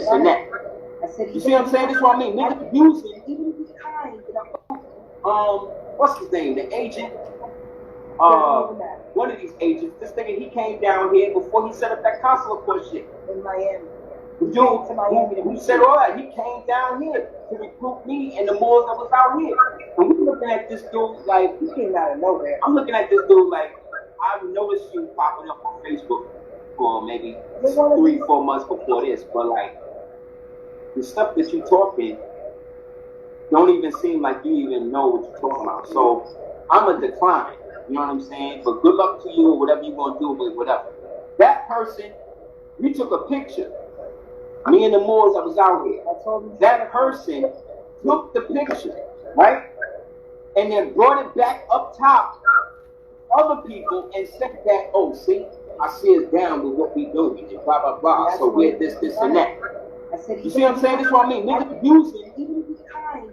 and that. You see what I'm saying? That's what I mean. Niggas using, even if he's kind, what's his name? The agent. One of these agents. This nigga, he came down here before he set up that consulate court shit in Miami. The dude who said all that, he came down here to recruit me and the Moors that was out here. And we looking at this dude like he came out of nowhere. I'm looking at this dude like I've noticed you popping up on Facebook for maybe 3-4 months before this, but like the stuff that you talking don't even seem like you even know what you're talking about. So I'm a decline. You know what I'm saying? But good luck to you or whatever you're gonna do, but whatever. That person, we took a picture. Me and the Moors that was out here. That person took the picture, right? And then brought it back up top other people and said that, oh, see, I see us down with what we doing and blah, blah, blah. So we're this, and that. You see what I'm saying? That's what I mean. Niggas using, even if he's kind,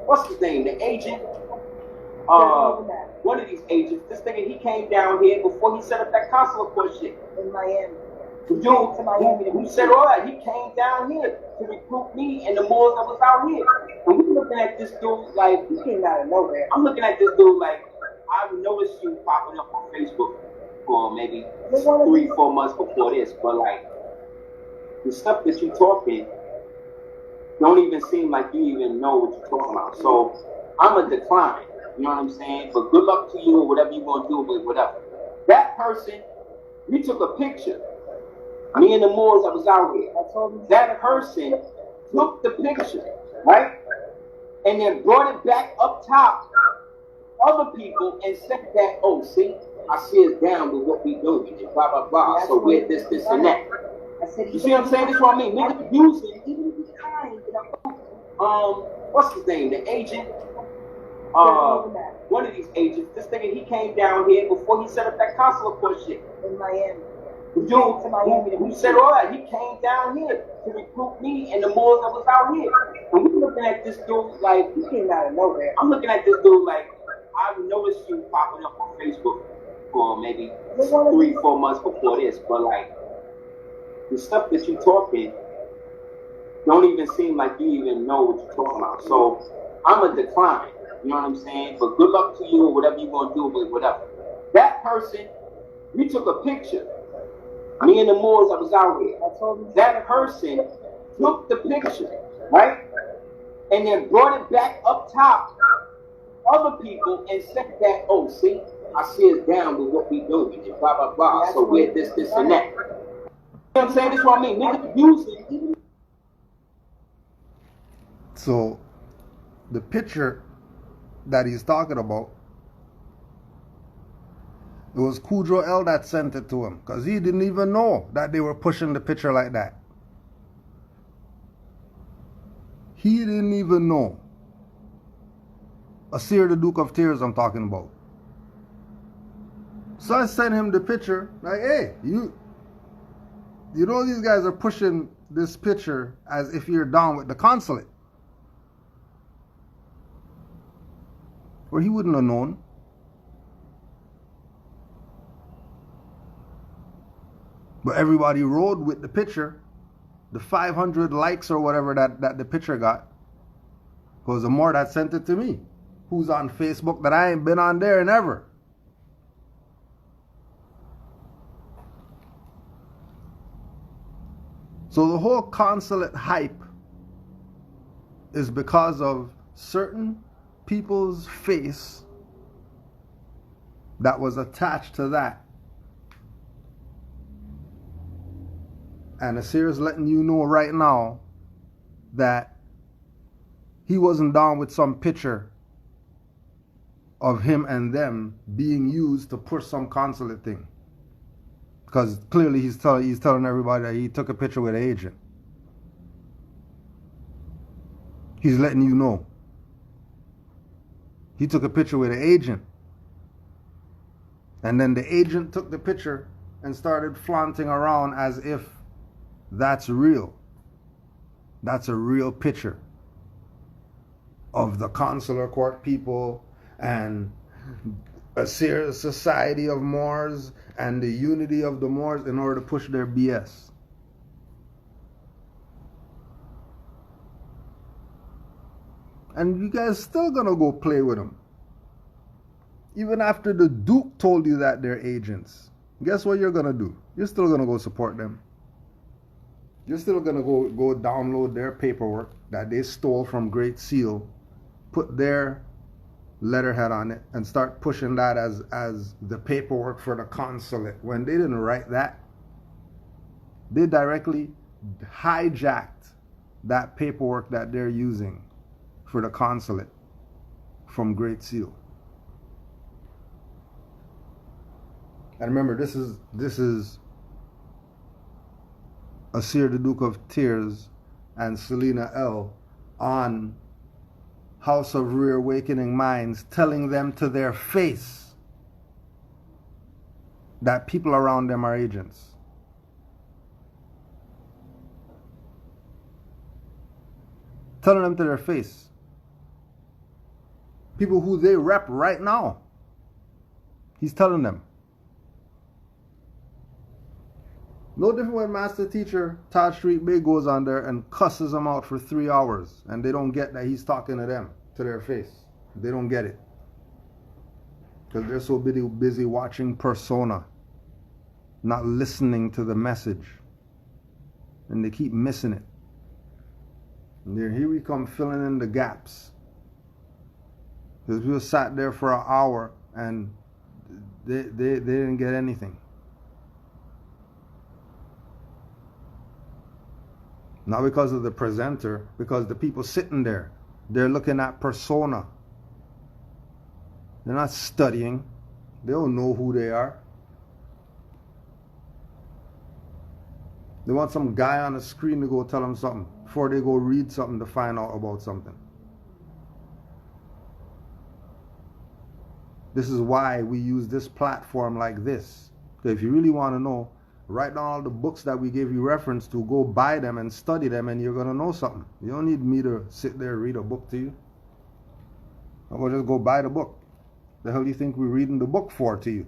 what's his name? The agent. One of these agents. This nigga, he came down here before he set up that consulate court shit in Miami. The dude who said all that, he came down here to recruit me and the Moors that was out here. And we looking at this dude like he came out of nowhere. I'm looking at this dude like I've noticed you popping up on Facebook for maybe 3-4 months before this, but like the stuff that you talking don't even seem like you even know what you're talking about. So I'm a decline. You know what I'm saying? But good luck to you or whatever you're gonna do, but whatever. That person, we took a picture. Me and the Moors that was out here. That person took the picture, right? And then brought it back up top other people and said that, oh, see, I see us down with what we doing and blah, blah, blah. So we're this, and that. You see what I'm saying? That's what I mean. Niggas using, even if he's kind, what's his name? The agent. One of these agents. This nigga, he came down here before he set up that consulate court shit in Miami. The dude who said all that, he came down here to recruit me and the Moors that was out here. And we looking at this dude like he came out of nowhere. I'm looking at this dude like I've noticed you popping up on Facebook for maybe 3-4 months before this, but like the stuff that you talking don't even seem like you even know what you're talking about. So I'm a decline. You know what I'm saying? But good luck to you or whatever you're gonna do, but whatever. That person, we took a picture. Me and the Moors that was out here. That person took the picture, right? And then brought it back up top other people and said that, oh, see, I see us down with what we doing and blah, blah, blah. So we're this, and that. You know what I'm saying? That's what I mean. Niggas using. So the picture that he's talking about, it was Kudro L that sent it to him because he didn't even know that they were pushing the picture like that. He didn't even know. Asir the Duke of Tears I'm talking about. So I sent him the picture like, hey, you know these guys are pushing this picture as if you're down with the consulate. Where he wouldn't have known. But everybody rode with the picture, the 500 likes or whatever that the picture got. Because the more that sent it to me, who's on Facebook that I ain't been on there never. So the whole consulate hype is because of certain people's face that was attached to that. And Asir is letting you know right now that he wasn't down with some picture of him and them being used to push some consulate thing. Because clearly he's telling everybody that he took a picture with an agent. He's letting you know. He took a picture with an agent. And then the agent took the picture and started flaunting around as if that's real. That's a real picture of the consular court people and a serious society of Moors and the unity of the Moors in order to push their BS. And you guys still gonna go play with them. Even after the Duke told you that they're agents. Guess what you're gonna do? You're still gonna go support them. You're still gonna go download their paperwork that they stole from Great Seal, put their letterhead on it, and start pushing that as the paperwork for the consulate. When they didn't write that, they directly hijacked that paperwork that they're using for the consulate from Great Seal. And remember, this is Asir the Duke of Tears and Selena L on House of Reawakening Minds, telling them to their face that people around them are agents. Telling them to their face. People who they rep right now. He's telling them. No different when Master Teacher Taj Street Bay goes on there and cusses them out for 3 hours and they don't get that he's talking to them, to their face. They don't get it. Because they're so busy watching persona, not listening to the message. And they keep missing it. And here we come filling in the gaps. Because we sat there for an hour and they didn't get anything. Not because of the presenter, because the people sitting there, they're looking at persona. They're not studying. They don't know who they are. They want some guy on the screen to go tell them something before they go read something to find out about something. This is why we use this platform like this. So if you really want to know, write down all the books that we gave you reference to, go buy them and study them, and you're going to know something. You don't need me to sit there and read a book to you. I'm going to just go buy the book. The hell do you think we're reading the book for to you?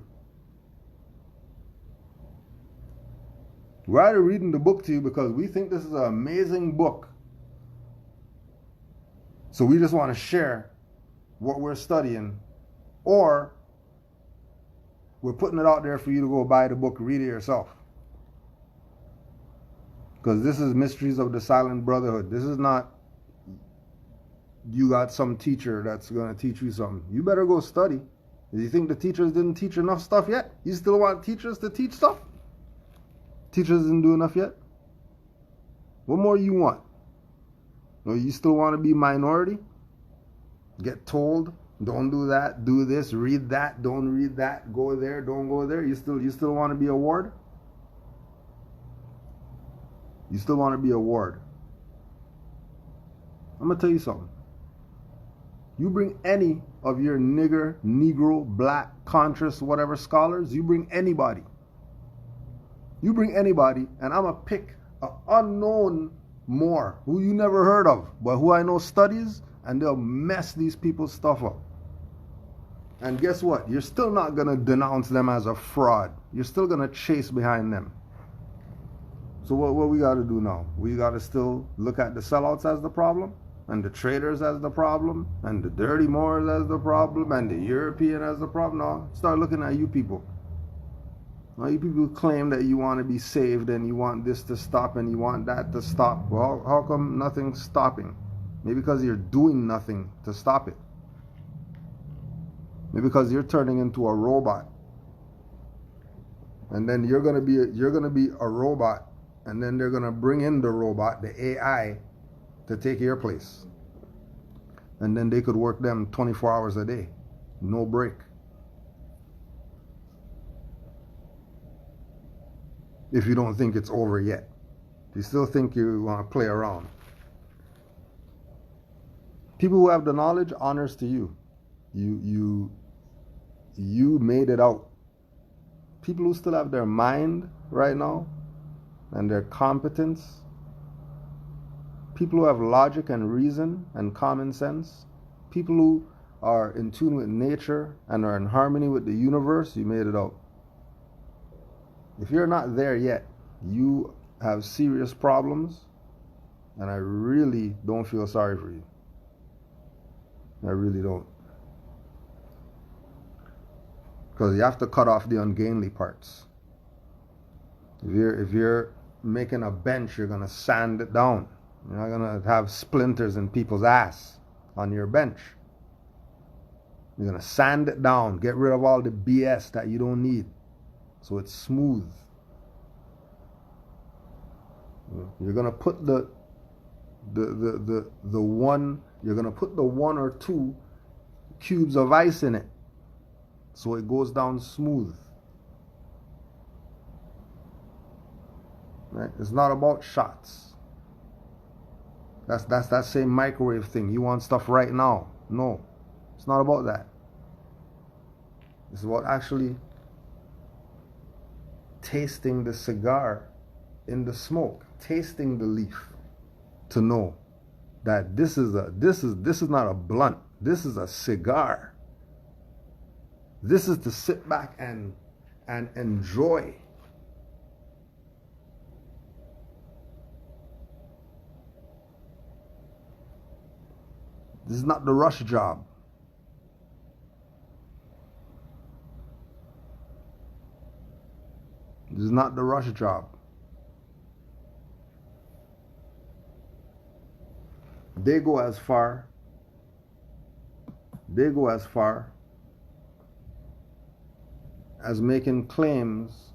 We're either reading the book to you because we think this is an amazing book. So we just want to share what we're studying, or we're putting it out there for you to go buy the book, read it yourself. Because this is Mysteries of the Silent Brotherhood. This is not you got some teacher that's going to teach you something. You better go study. Do you think the teachers didn't teach enough stuff yet? You still want teachers to teach stuff? Teachers didn't do enough yet? What more you want? No, you still want to be minority? Get told, don't do that, do this, read that, don't read that, go there, don't go there. You still want to be a ward? You still want to be a ward? I'm going to tell you something. You bring any of your nigger, negro, black, conscious, whatever scholars, you bring anybody. You bring anybody, and I'm going to pick an unknown Moor who you never heard of, but who I know studies, and they'll mess these people's stuff up. And guess what? You're still not going to denounce them as a fraud. You're still going to chase behind them. So what we got to do now? We got to still look at the sellouts as the problem, and the traders as the problem, and the dirty Moors as the problem, and the European as the problem. No, start looking at you people. Now you people claim that you want to be saved, and you want this to stop, and you want that to stop. Well, how come nothing's stopping? Maybe because you're doing nothing to stop it. Maybe because you're turning into a robot. And then you're gonna be a robot, and then they're gonna bring in the robot, the AI, to take your place. And then they could work them 24 hours a day. No break. If you don't think it's over yet. If you still think you want to play around. People who have the knowledge, honors to you. You made it out. People who still have their mind right now and their competence, people who have logic and reason and common sense, people who are in tune with nature and are in harmony with the universe, you made it out. If you're not there yet, you have serious problems, and I really don't feel sorry for you. I really don't. Because you have to cut off the ungainly parts. If you're making a bench, you're gonna sand it down. You're not gonna have splinters in people's ass on your bench. You're gonna sand it down, get rid of all the BS that you don't need, so it's smooth. You're gonna put the one. You're gonna put the 1 or 2 cubes of ice in it, so it goes down smooth. Right? It's not about shots. That's that same microwave thing. You want stuff right now. No, it's not about that. It's about actually tasting the cigar in the smoke, tasting the leaf, to know that this is not a blunt. This is a cigar. This is to sit back and enjoy. This is not the rush job. This is not the rush job. They go as far as making claims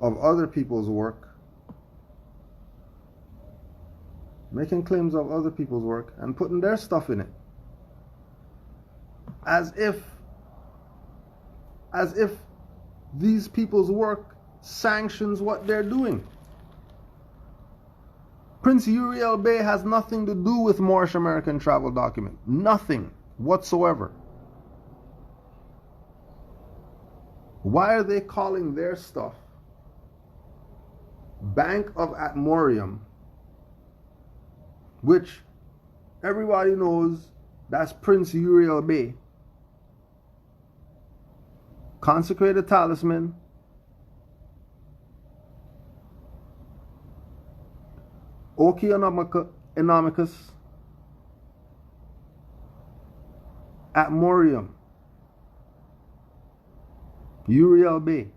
of other people's work, and putting their stuff in it, as if these people's work sanctions what they're doing. Prince Uriel Bey has nothing to do with Moorish American travel document. Nothing whatsoever. Why are they calling their stuff Bank of Atmorium, which everybody knows that's Prince Uriel Bey? Consecrated talisman, Okeanomicus, Atmorium, Uriel Bey.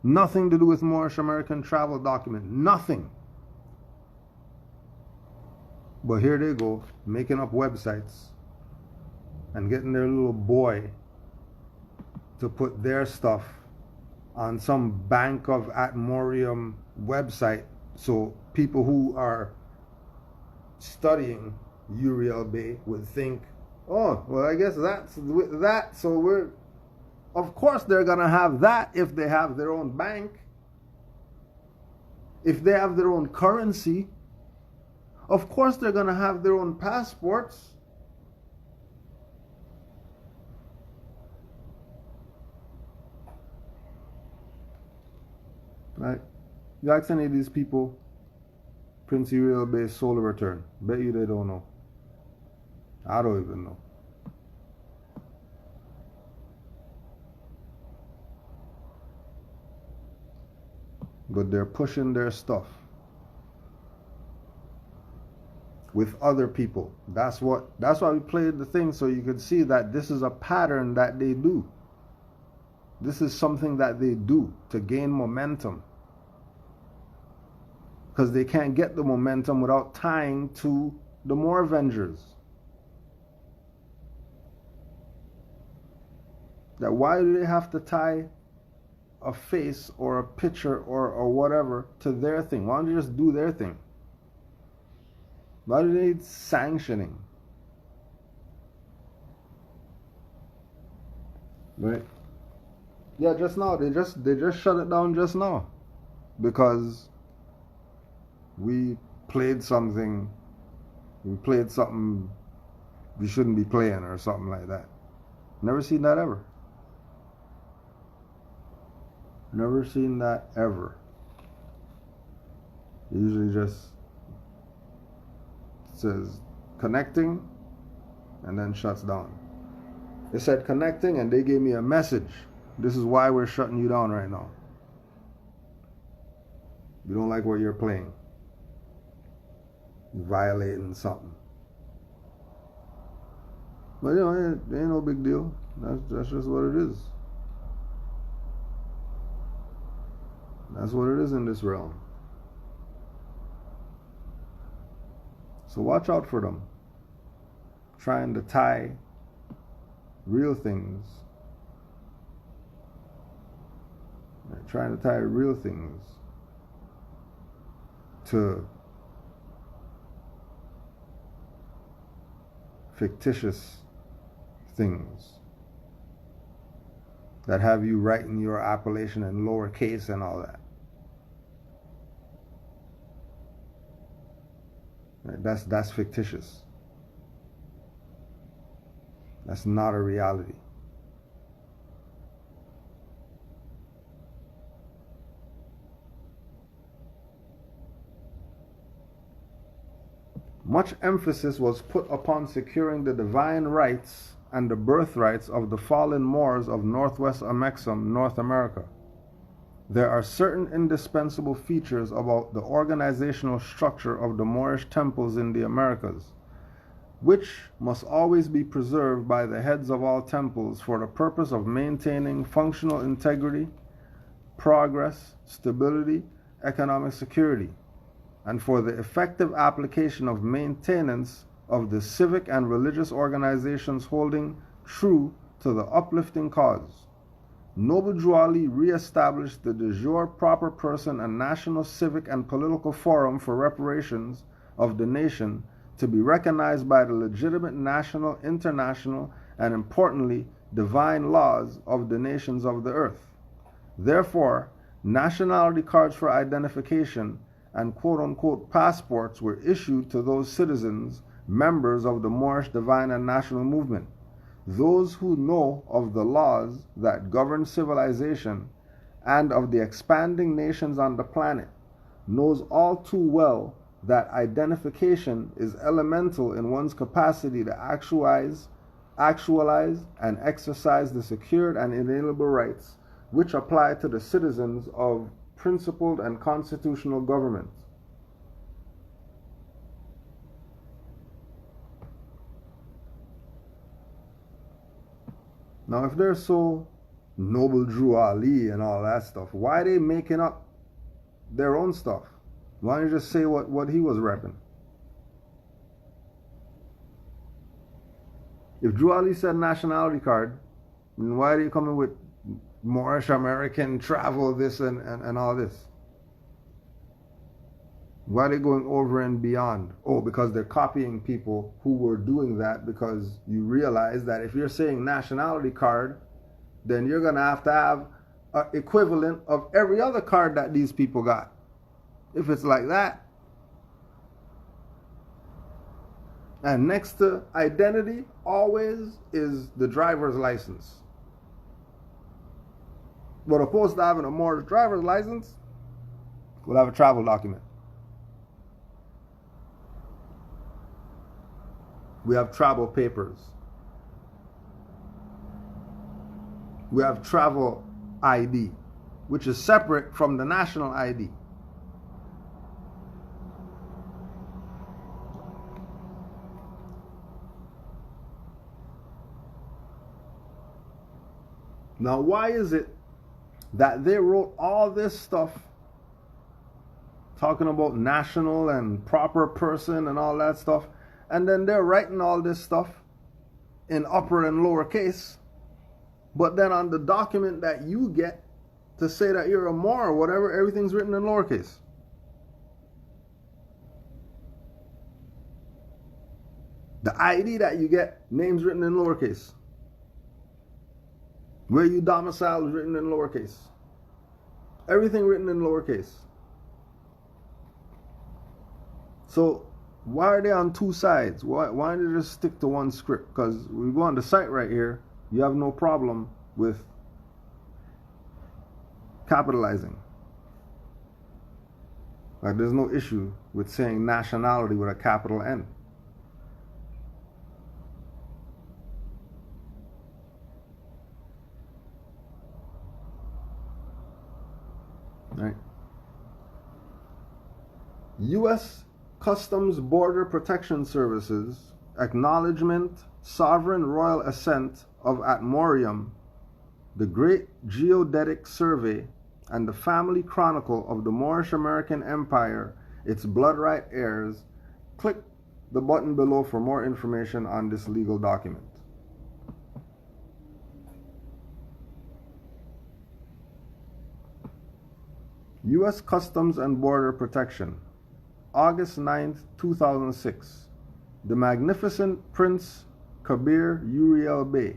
Nothing to do with Moorish American travel document. Nothing. But here they go, making up websites and getting their little boy to put their stuff on some Bank of Atmorium website, so people who are studying Uriel Bey would think, oh, well, I guess that's with that, so we're, of course they're gonna have that if they have their own bank, if they have their own currency. Of course they're gonna have their own passports. Right? You ask any of these people, Prince Uriel Bey's solar return. Bet you they don't know. I don't even know. But they're pushing their stuff with other people. That's why we played the thing, so you could see that this is a pattern that they do. This is something that they do to gain momentum. Because they can't get the momentum without tying to the Moor Avengers. That why do they have to tie a face or a picture or whatever to their thing? Why don't you just do their thing? Why do they need sanctioning? Right? Yeah, just now they just shut it down just now because we played something we shouldn't be playing or something like that. Never seen that ever. Never seen that ever. It usually just says connecting and then shuts down. It said connecting and they gave me a message. This is why we're shutting you down right now. You don't like what you're playing. You're violating something. But you know, it ain't no big deal. That's just what it is. That's what it is in this realm. So watch out for them. Trying to tie real things. Trying to tie real things to fictitious things that have you writing your appellation in lowercase and all that. Right? That's fictitious. That's not a reality. Much emphasis was put upon securing the divine rights and the birthrights of the fallen Moors of Northwest Amexem, North America. There are certain indispensable features about the organizational structure of the Moorish temples in the Americas, which must always be preserved by the heads of all temples for the purpose of maintaining functional integrity, progress, stability, economic security, and for the effective application of maintenance of the civic and religious organizations holding true to the uplifting cause. Noble Drew Ali re-established the de jure proper person and national civic and political forum for reparations of the nation to be recognized by the legitimate national, international, and importantly, divine laws of the nations of the earth. Therefore, nationality cards for identification and quote-unquote passports were issued to those citizens, members of the Moorish divine and national movement. Those who know of the laws that govern civilization and of the expanding nations on the planet knows all too well that identification is elemental in one's capacity to actualize and exercise the secured and inalienable rights which apply to the citizens of principled and constitutional government. Now, if they're so Noble Drew Ali and all that stuff, why are they making up their own stuff? Why don't you just say what he was repping? If Drew Ali said nationality card, then why are you coming with Moorish American travel, this and all this? Why are they going over and beyond? Oh, because they're copying people who were doing that, because you realize that if you're saying nationality card, then you're going to have an equivalent of every other card that these people got. If it's like that. And next to identity always is the driver's license. But opposed to having a Moorish driver's license, we'll have a travel document. We have travel papers. We have travel ID, which is separate from the national ID. Now, why is it that they wrote all this stuff talking about national and proper person and all that stuff, and then they're writing all this stuff in upper and lower case, but then on the document that you get to say that you're a Moor or whatever, everything's written in lowercase? The ID that you get, name's written in lowercase. Where you domicile is written in lowercase. Everything written in lowercase. So why are they on two sides? Why don't they just stick to one script? Because we go on the site right here, you have no problem with capitalizing. Like, there's no issue with saying nationality with a capital N. Right? U.S. Customs Border Protection Services Acknowledgement, Sovereign Royal Assent of Atmorium, the Great Geodetic Survey, and the Family Chronicle of the Moorish American Empire, its blood right heirs. Click the button below for more information on this legal document. U.S. Customs and Border Protection, August 9th, 2006. The Magnificent Prince Kabir Uriel Bey,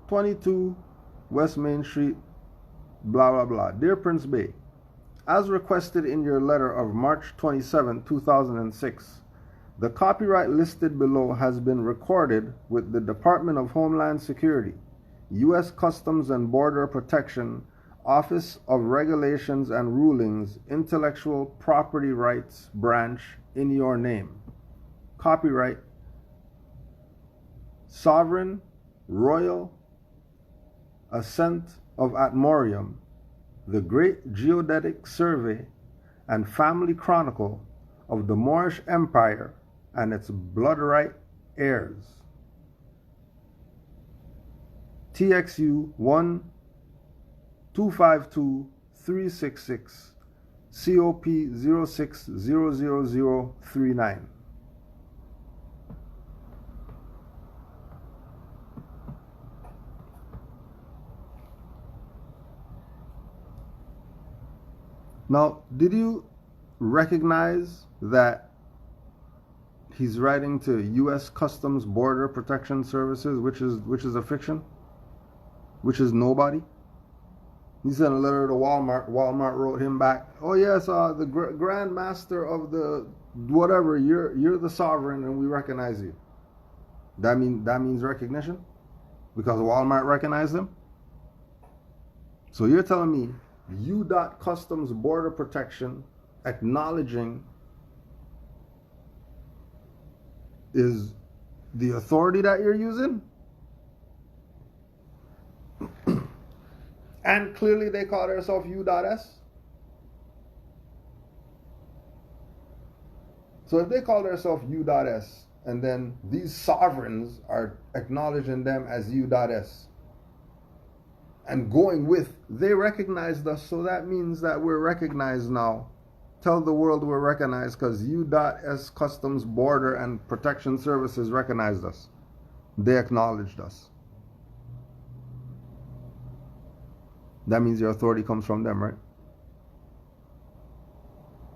22 West Main Street, blah blah blah. Dear Prince Bey, as requested in your letter of March 27, 2006, the copyright listed below has been recorded with the Department of Homeland Security, U.S. Customs and Border Protection, Office of Regulations and Rulings, Intellectual Property Rights Branch in your name. Copyright Sovereign Royal Assent of Atmorium, the Great Geodetic Survey and Family Chronicle of the Moorish Empire and its blood right heirs. TXU 1252366 COP 0600039. Now, did you recognize that he's writing to U.S. Customs Border Protection Services, which is a fiction, which is nobody? He sent a letter to Walmart. Walmart wrote him back, "Oh yes, the Grand Master of the whatever. You're the sovereign, and we recognize you." That means recognition, because Walmart recognized him. So you're telling me U.Customs Border Protection acknowledging is the authority that you're using? And clearly they call themselves U.S. So if they call themselves U.S. and then these sovereigns are acknowledging them as U.S. and going with, they recognized us, so that means that we're recognized now. Tell the world we're recognized because U.S. Customs Border and Protection Services recognized us. They acknowledged us. That means your authority comes from them, right?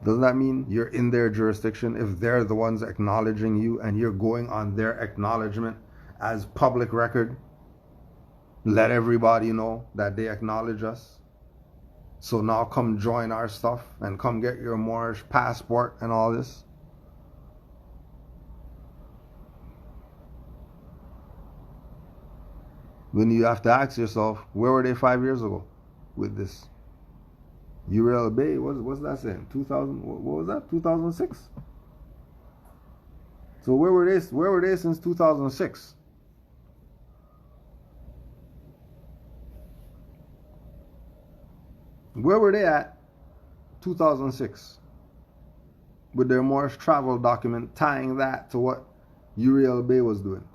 Doesn't that mean you're in their jurisdiction if they're the ones acknowledging you and you're going on their acknowledgement as public record? Let everybody know that they acknowledge us. So now come join our stuff and come get your Moorish passport and all this. Then you have to ask yourself, where were they 5 years ago with this? Uriel Bey, what's that saying? 2000, what was that? 2006? So where were they since 2006? Where were they at 2006 with their Moorish travel document tying that to what Uriel Bey was doing?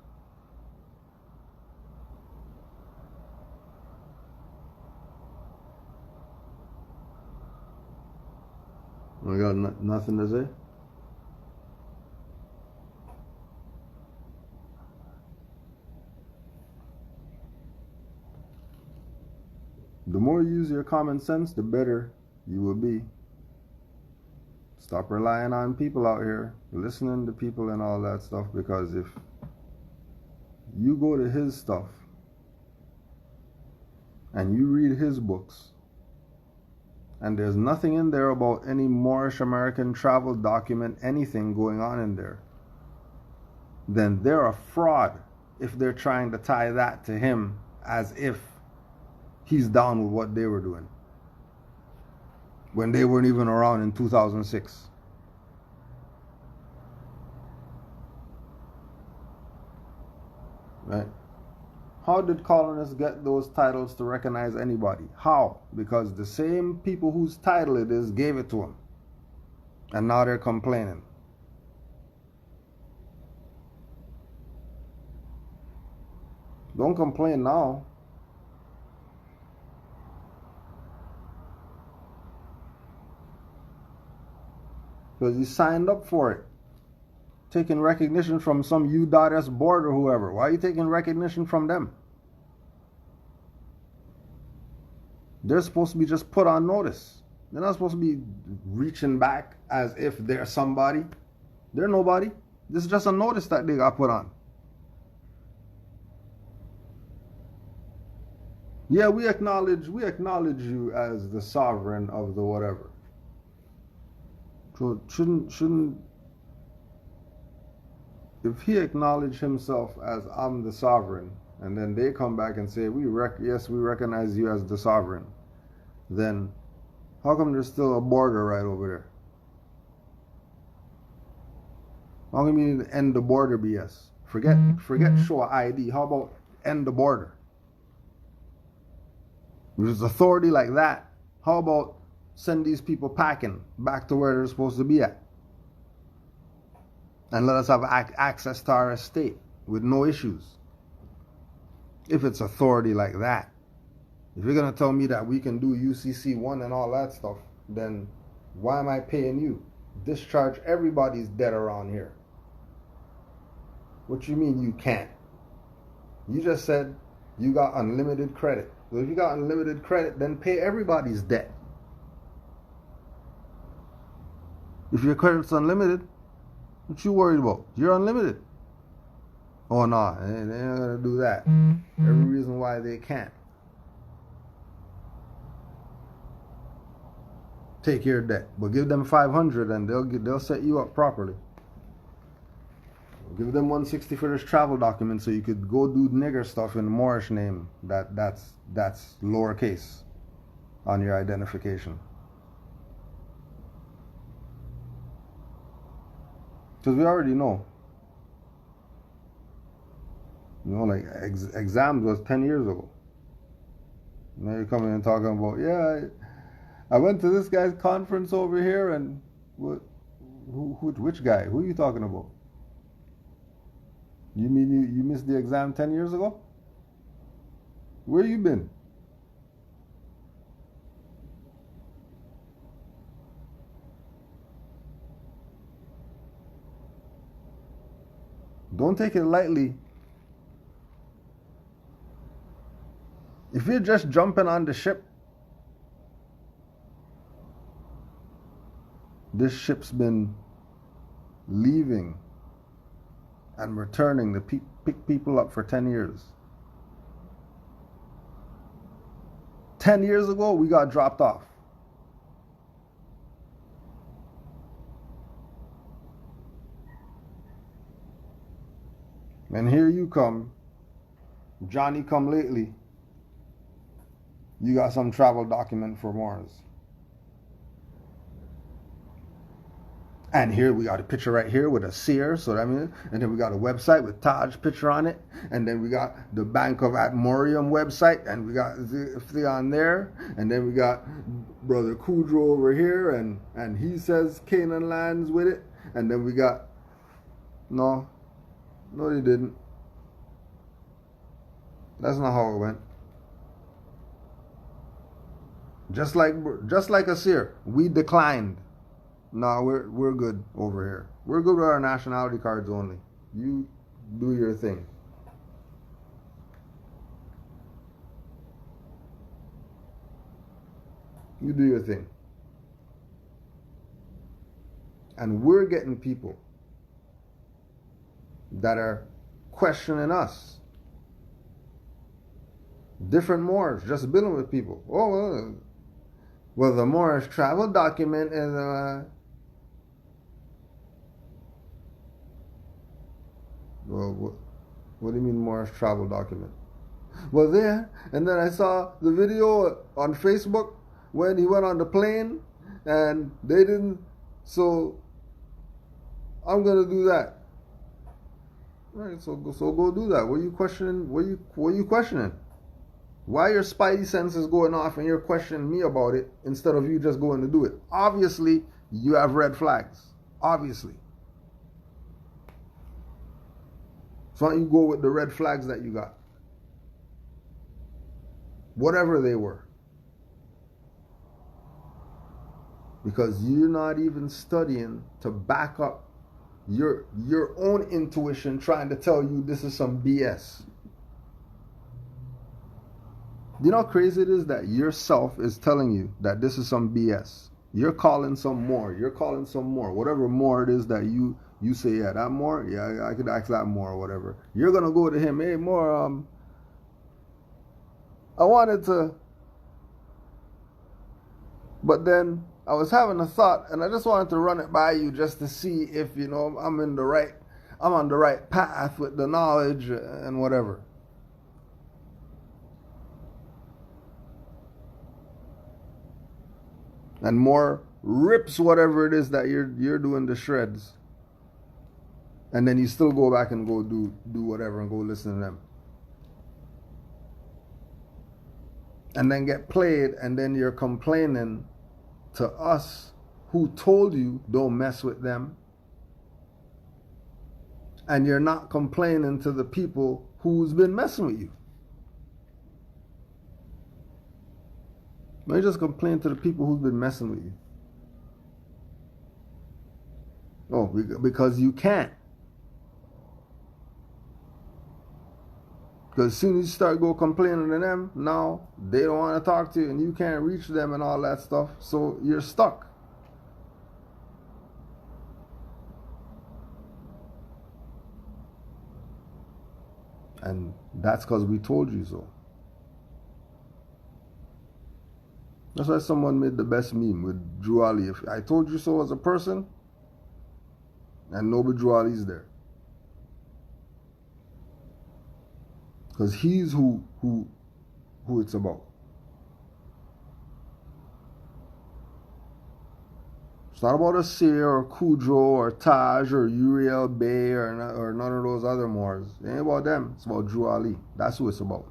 I got nothing to say. The more you use your common sense, the better you will be. Stop relying on people out here, listening to people and all that stuff, because if you go to his stuff and you read his books and there's nothing in there about any Moorish American travel document, anything going on in there, then they're a fraud if they're trying to tie that to him as if he's down with what they were doing when they weren't even around in 2006. Right? How did colonists get those titles to recognize anybody? How? Because the same people whose title it is gave it to them. And now they're complaining. Don't complain now. Because you signed up for it. Taking recognition from some U.S. board or whoever. Why are you taking recognition from them? They're supposed to be just put on notice. They're not supposed to be reaching back as if they're somebody. They're nobody. This is just a notice that they got put on. Yeah, we acknowledge you as the sovereign of the whatever. So shouldn't if he acknowledged himself as I'm the sovereign, and then they come back and say yes, we recognize you as the sovereign, then how come there's still a border right over there? How come you need to end the border BS? Forget show ID. How about end the border? If there's authority like that, how about send these people packing back to where they're supposed to be at? And let us have access to our estate with no issues. If it's authority like that. If you're going to tell me that we can do UCC 1 and all that stuff, then why am I paying you? Discharge everybody's debt around here. What you mean you can't? You just said you got unlimited credit. So if you got unlimited credit, then pay everybody's debt. If your credit's unlimited, what you worried about? You're unlimited. Oh no, they ain't gonna do that. Every reason why they can't. Take your debt, but give them 500 and they'll set you up properly. Give them 160 for this travel document so you could go do nigger stuff in the Moorish name. That's lowercase on your identification. Because we already know. You know, like exams was 10 years ago. Now you're coming and talking about, yeah, I went to this guy's conference over here and which guy? Who are you talking about? You mean you missed the exam 10 years ago? Where you been? Don't take it lightly. If you're just jumping on the ship, this ship's been leaving and returning to pick people up for 10 years. 10 years ago, we got dropped off. And here you come, Johnny come lately. You got some travel document for Mars. And here we got a picture right here with a seer, so that means, and then we got a website with Taj picture on it, and then we got the Bank of Atmorium website, and we got the on there, and then we got Brother Kudro over here, and he says Canaanlands with it, and then we got no, they didn't. That's not how it went. Just like a seer, we declined. No, we're good over here. We're good with our nationality cards only. You do your thing. You do your thing. And we're getting people that are questioning us. Different Moors, just dealing with people. Oh, well, the Moorish travel document is well, what do you mean Moorish travel document? Well, there, and then I saw the video on Facebook when he went on the plane, and they didn't. So I'm gonna do that. All right, so go do that. What are you questioning? What are you questioning? Why are your spidey senses going off and you're questioning me about it instead of you just going to do it? Obviously, you have red flags, obviously. So why don't you go with the red flags that you got? Whatever they were. Because you're not even studying to back up your own intuition trying to tell you this is some BS. You know how crazy it is that yourself is telling you that this is some BS. You're calling some more. You're calling some more. Whatever more it is that you say, yeah, that more, yeah, I could ask that more or whatever. You're going to go to him, hey, more, I wanted to, but then I was having a thought and I just wanted to run it by you just to see if, I'm on the right path with the knowledge and whatever. And more rips whatever it is that you're doing to shreds. And then you still go back and go do whatever and go listen to them. And then get played, and then you're complaining to us who told you don't mess with them. And you're not complaining to the people who's been messing with you. You just complain to the people who's been messing with you. Oh, because you can't. Because as soon as you start complaining to them, now they don't want to talk to you and you can't reach them and all that stuff. So you're stuck. And that's because we told you so. That's why someone made the best meme with Drew Ali. If I told you so as a person, and nobody Drew Ali's there. Because he's who it's about. It's not about Asir or Kudro or Taj or Uriel Bey or none of those other Moors. It ain't about them. It's about Drew Ali. That's who it's about.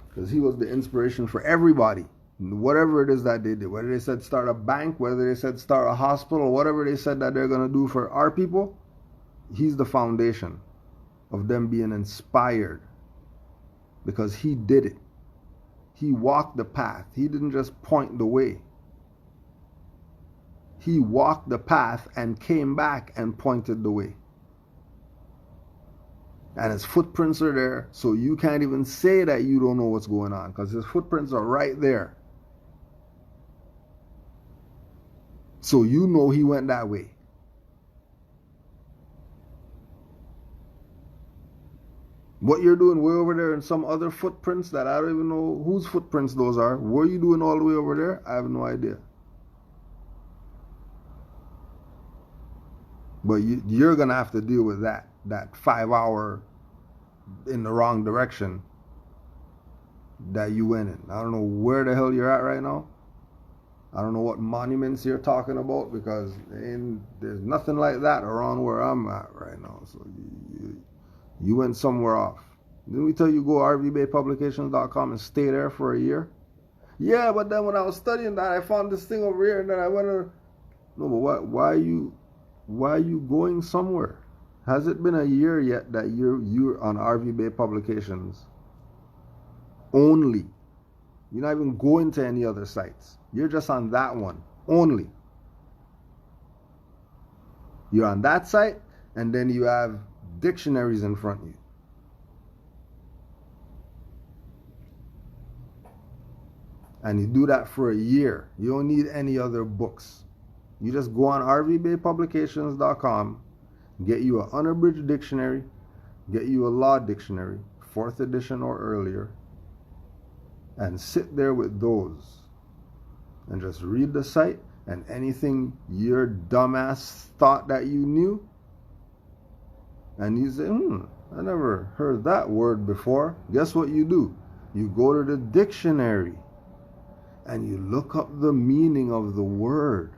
Because he was the inspiration for everybody. Whatever it is that they did. Whether they said start a bank, whether they said start a hospital, whatever they said that they're going to do for our people, he's the foundation of them being inspired. Because he did it. He walked the path. He didn't just point the way. He walked the path and came back and pointed the way. And his footprints are there, so you can't even say that you don't know what's going on, because his footprints are right there. So you know he went that way. What you're doing way over there in some other footprints that I don't even know whose footprints those are, what are you doing all the way over there? I have no idea. But you're going to have to deal with that 5 hour in the wrong direction that you went in. I don't know where the hell you're at right now. I don't know what monuments you're talking about, because there's nothing like that around where I'm at right now. So you went somewhere off. Didn't we tell you go rvbaypublications.com and stay there for a year? Yeah, but then when I was studying that, I found this thing over here, and then I went to... No, but why are you going somewhere? Has it been a year yet that you're on RV Bay Publications only? You're not even going to any other sites. You're just on that one only. You're on that site, and then you have dictionaries in front of you. And you do that for a year. You don't need any other books. You just go on rvbaypublications.com, get you an unabridged dictionary, get you a law dictionary, 4th edition or earlier, and sit there with those. And just read the site, and anything your dumbass thought that you knew, and you say, I never heard that word before. Guess what you do? You go to the dictionary, and you look up the meaning of the word.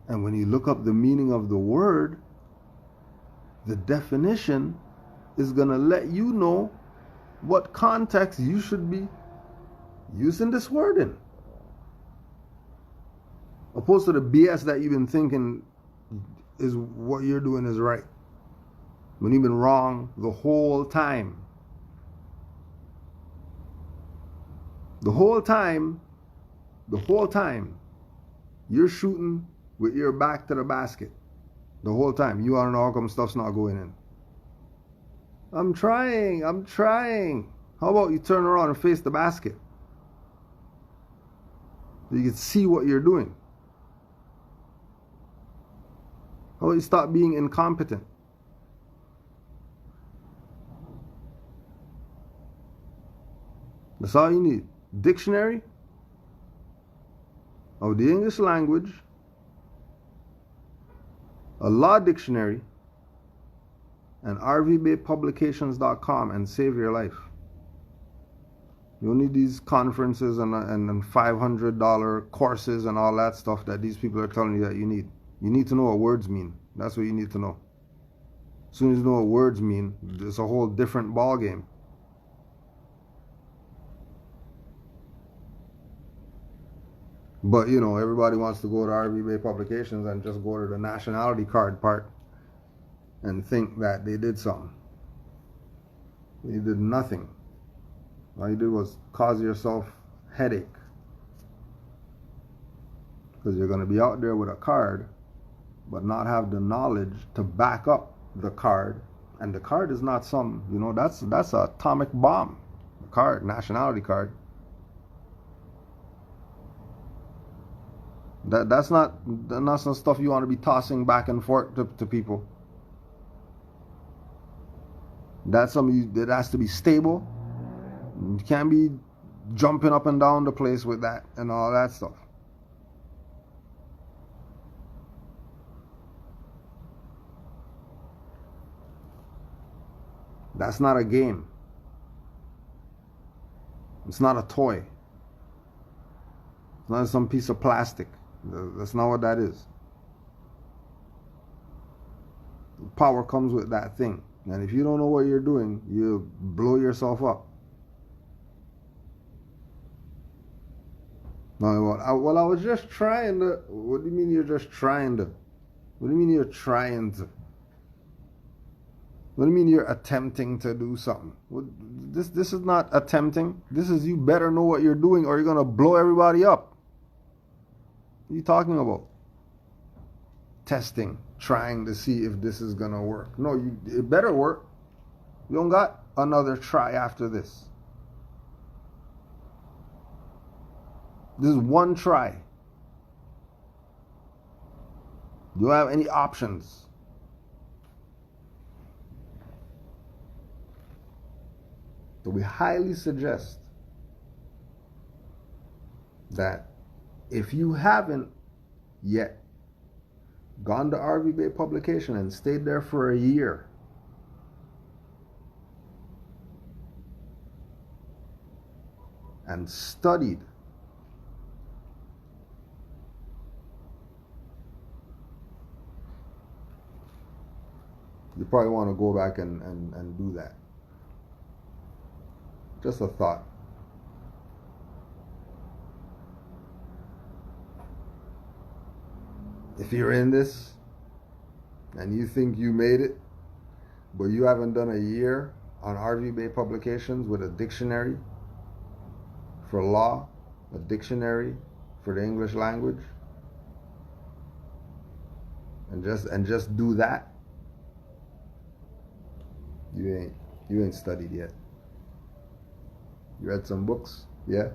And when you look up the meaning of the word, the definition is going to let you know what context you should be using this word in. Opposed to the BS that you've been thinking is what you're doing is right, when you've been wrong the whole time. The whole time, you're shooting with your back to the basket. The whole time. You want to know how come stuff's not going in. I'm trying. How about you turn around and face the basket? So you can see what you're doing. How about you stop being incompetent? That's all you need. Dictionary of the English language, a law dictionary, and rvbaypublications.com, and save your life. You don't need these conferences and $500 courses and all that stuff that these people are telling you that you need. You need to know what words mean. That's what you need to know. As soon as you know what words mean, it's a whole different ball game. But, you know, everybody wants to go to RV Bay Publications and just go to the nationality card part and think that they did something. You did nothing. All you did was cause yourself headache. Because you're going to be out there with a card, but not have the knowledge to back up the card. And the card is not some, you know, that's an atomic bomb. The card, nationality card. That's not some stuff you want to be tossing back and forth to people. That's something that has to be stable. You can't be jumping up and down the place with that and all that stuff. That's not a game. It's not a toy. It's not some piece of plastic. That's not what that is. Power comes with that thing. And if you don't know what you're doing, you'll blow yourself up. No, well, I was just trying to... What do you mean you're just trying to? What do you mean you're trying to? What do you mean you're attempting to do something? This is not attempting. This is you better know what you're doing or you're going to blow everybody up. What are you talking about? Testing, trying to see if this is going to work. No, it better work. You don't got another try after this. This is one try. You don't have any options. So we highly suggest that if you haven't yet gone to RV Bay Publication and stayed there for a year, and studied you probably want to go back and do that. Just a thought. If you're in this and you think you made it, but you haven't done a year on RV Bay Publications with a dictionary for law, a dictionary for the English language, and just do that, you ain't studied yet. You read some books, yeah?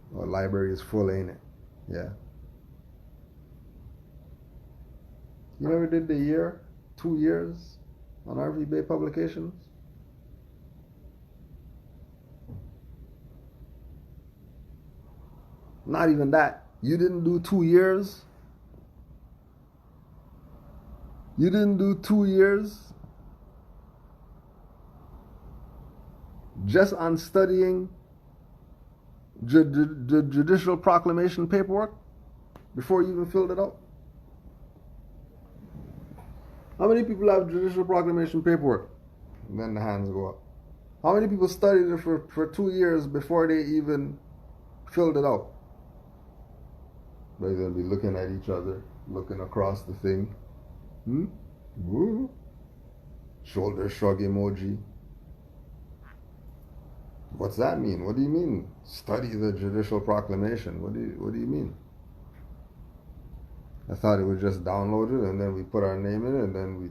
Well, the library is full, ain't it? Yeah. You never did the year, 2 years on RV Bay Publications? Not even that. You didn't do 2 years? You didn't do 2 years just on studying the Judicial Proclamation paperwork before you even filled it out? How many people have Judicial Proclamation paperwork? And then the hands go up. How many people studied it for 2 years before they even filled it out? They're going to be looking at each other, looking across the thing. Woo. Shoulder shrug emoji. What's that mean? What do you mean? Study the Judicial Proclamation. What do you mean? I thought it was just downloaded and then we put our name in it and then we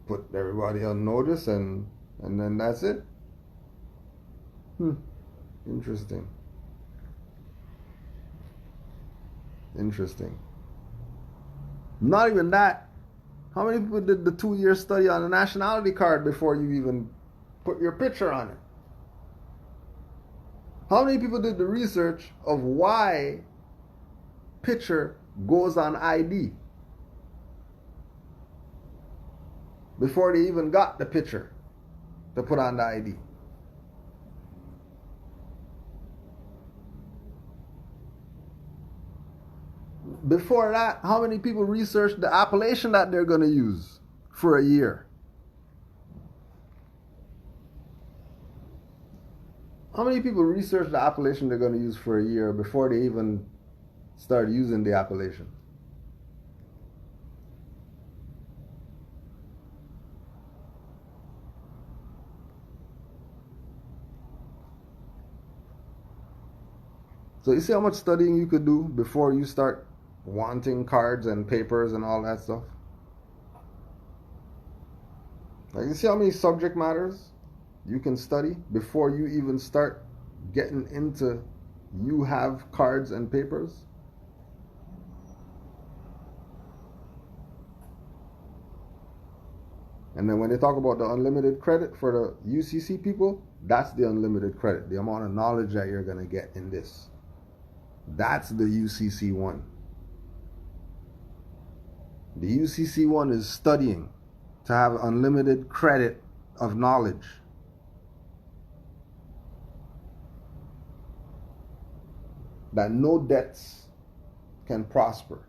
put everybody on notice and then that's it. Interesting. Not even that. How many people did the 2-year study on a nationality card before you even put your picture on it? How many people did the research of why picture goes on ID before they even got the picture to put on the ID? Before that, how many people researched the appellation that they're going to use for a year? How many people research the appellation they're going to use for a year before they even start using the appellation? So you see how much studying you could do before you start wanting cards and papers and all that stuff? Like, you see how many subject matters you can study before you even start getting into you have cards and papers? And then when they talk about the unlimited credit for the UCC people, that's the unlimited credit, the amount of knowledge that you're going to get in this. That's the UCC one. The UCC one is studying to have unlimited credit of knowledge. That no debts can prosper.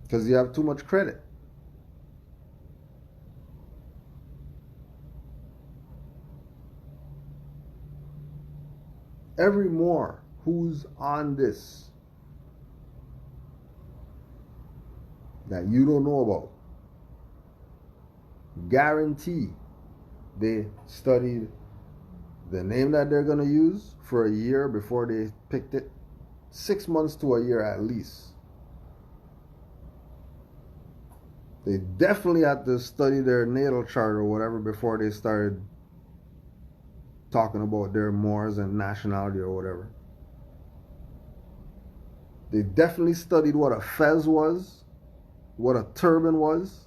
Because you have too much credit. Every Moor who's on this that you don't know about, guarantee they studied the name that they're going to use for a year before they picked it. 6 months to a year at least. They definitely had to study their natal chart or whatever before they started talking about their Moors and nationality or whatever. They definitely studied what a fez was, what a turban was.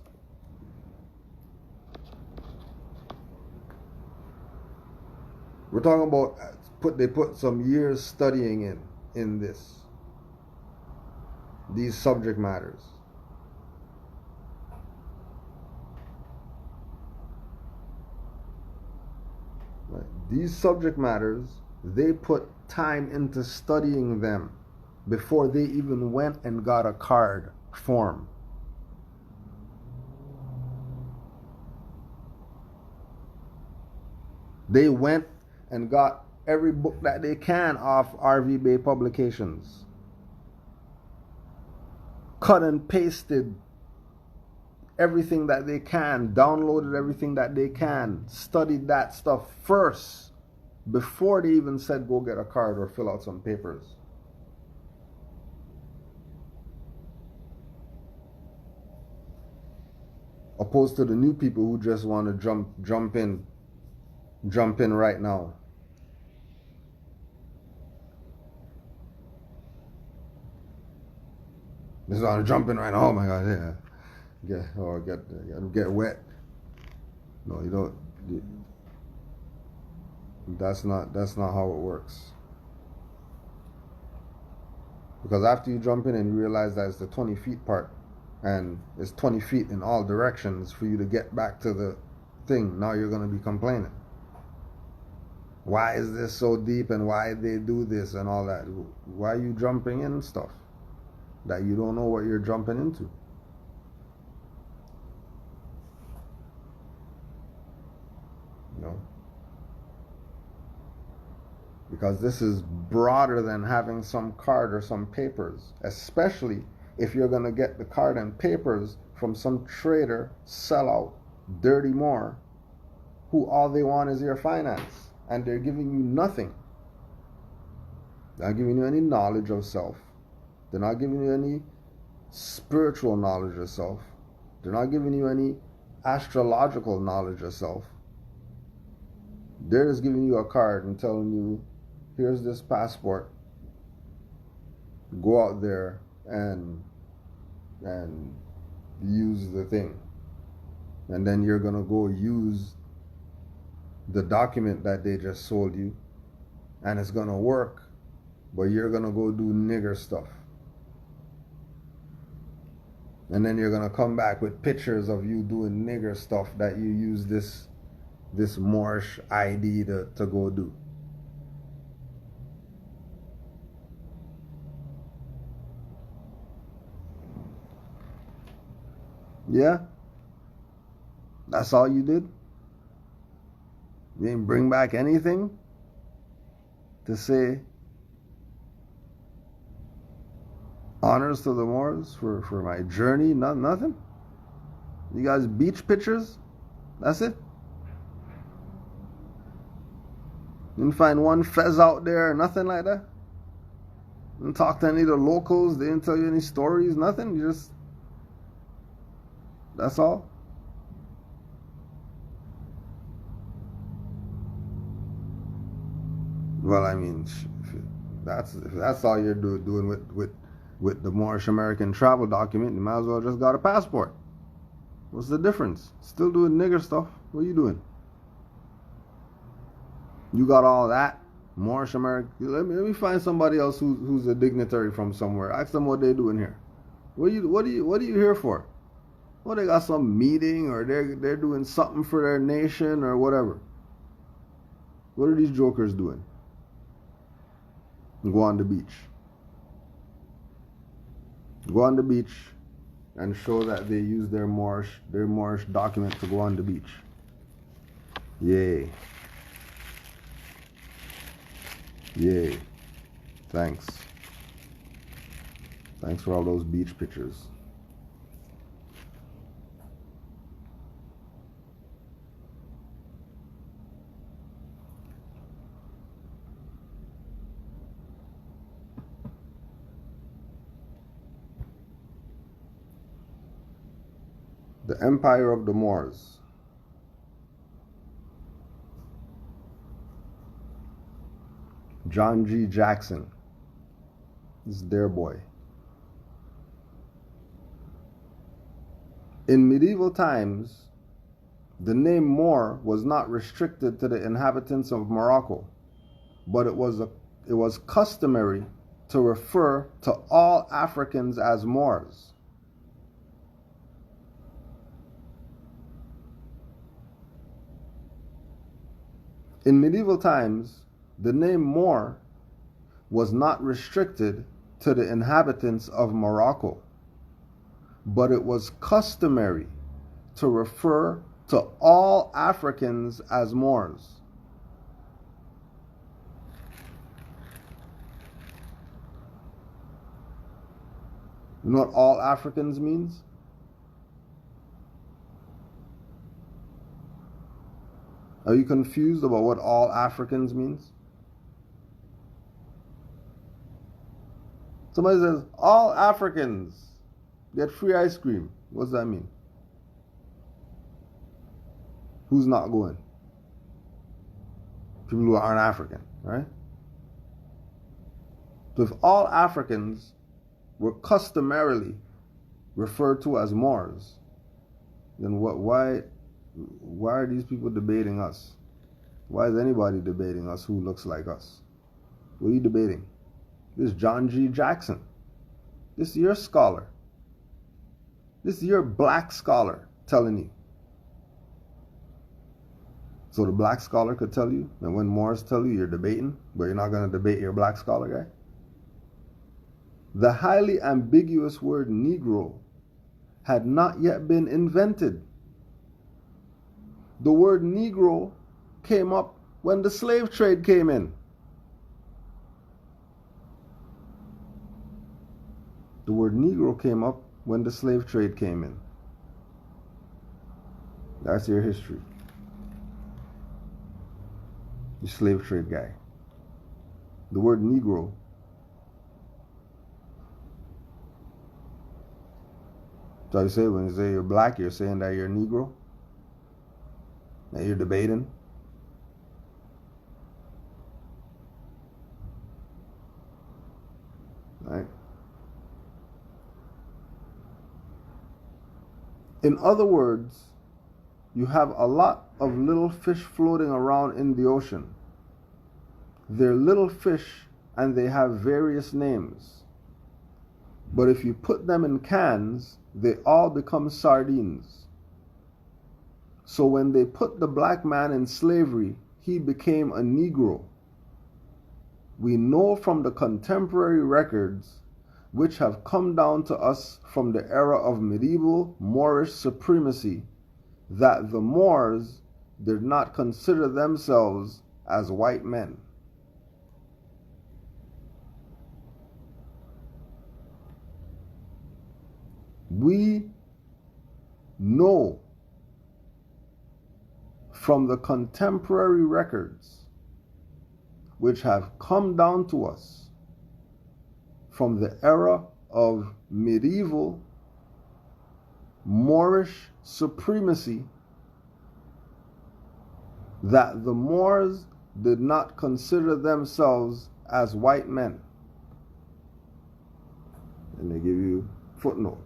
We're talking about they put some years studying in this. These subject matters. Right. These subject matters, they put time into studying them before they even went and got a card form. They went and got every book that they can off RV Bay Publications. Cut and pasted everything that they can, downloaded everything that they can, studied that stuff first before they even said go get a card or fill out some papers. Opposed to the new people who just want to jump in right now. Just want to jump in right now. Oh my God, yeah. Get wet. No, you don't. That's not how it works. Because after you jump in and you realize that it's the 20 feet part, and it's 20 feet in all directions for you to get back to the thing, now you're going to be complaining. Why is this so deep and why they do this and all that? Why are you jumping in stuff that you don't know what you're jumping into? You know? Because this is broader than having some card or some papers, especially if you're going to get the card and papers from some trader, sellout, dirty Moor, who all they want is your finance, and they're giving you nothing. They're not giving you any knowledge of self. They're not giving you any spiritual knowledge of self. They're not giving you any astrological knowledge of self. They're just giving you a card and telling you, here's this passport. Go out there and use the thing. And then you're going to go use the document that they just sold you, and it's going to work, but you're going to go do nigger stuff. And then you're going to come back with pictures of you doing nigger stuff that you use this Moorish ID to go do. Yeah? That's all you did? You didn't bring back anything to say honors to the Moors for my journey? Nothing? You guys beach pictures? That's it? Didn't find one fez out there or nothing like that? Didn't talk to any of the locals? They didn't tell you any stories? Nothing? You just... That's all? Well, I mean, if that's all you're doing with the Moorish American travel document, you might as well just got a passport. What's the difference? Still doing nigger stuff. What are you doing? You got all that Moorish American. Let me find somebody else who's a dignitary from somewhere. Ask them what they're doing here. What are you here for? Well, they got some meeting, or they're doing something for their nation or whatever. What are these jokers doing? Go on the beach. Go on the beach and show that they use their Moorish document to go on the beach. Yay. Yay. Thanks. Thanks for all those beach pictures. The Empire of the Moors. John G. Jackson. This is their boy. In medieval times, the name Moor was not restricted to the inhabitants of Morocco, but it was customary to refer to all Africans as Moors. In medieval times, the name Moor was not restricted to the inhabitants of Morocco, but it was customary to refer to all Africans as Moors. You know what all Africans means? Are you confused about what all Africans means? Somebody says, all Africans get free ice cream. What does that mean? Who's not going? People who aren't African, right? So if all Africans were customarily referred to as Moors, then why are these people debating us? Why is anybody debating us who looks like us? What are you debating? This is John G. Jackson. This is your scholar. This is your black scholar telling you. So the black scholar could tell you, and when Moors tell you, you're debating, but you're not going to debate your black scholar guy? The highly ambiguous word Negro had not yet been invented. The word Negro came up when the slave trade came in. The word Negro came up when the slave trade came in. That's your history. The slave trade guy. The word Negro. So you say when you say you're black, you're saying that you're Negro? That you're debating? Right? In other words, you have a lot of little fish floating around in the ocean. They're little fish and they have various names. But if you put them in cans, they all become sardines. So when they put the black man in slavery, he became a Negro. We know from the contemporary records, which have come down to us from the era of medieval Moorish supremacy, that the Moors did not consider themselves as white men. We know from the contemporary records which have come down to us from the era of medieval Moorish supremacy that the Moors did not consider themselves as white men. And they give you footnote.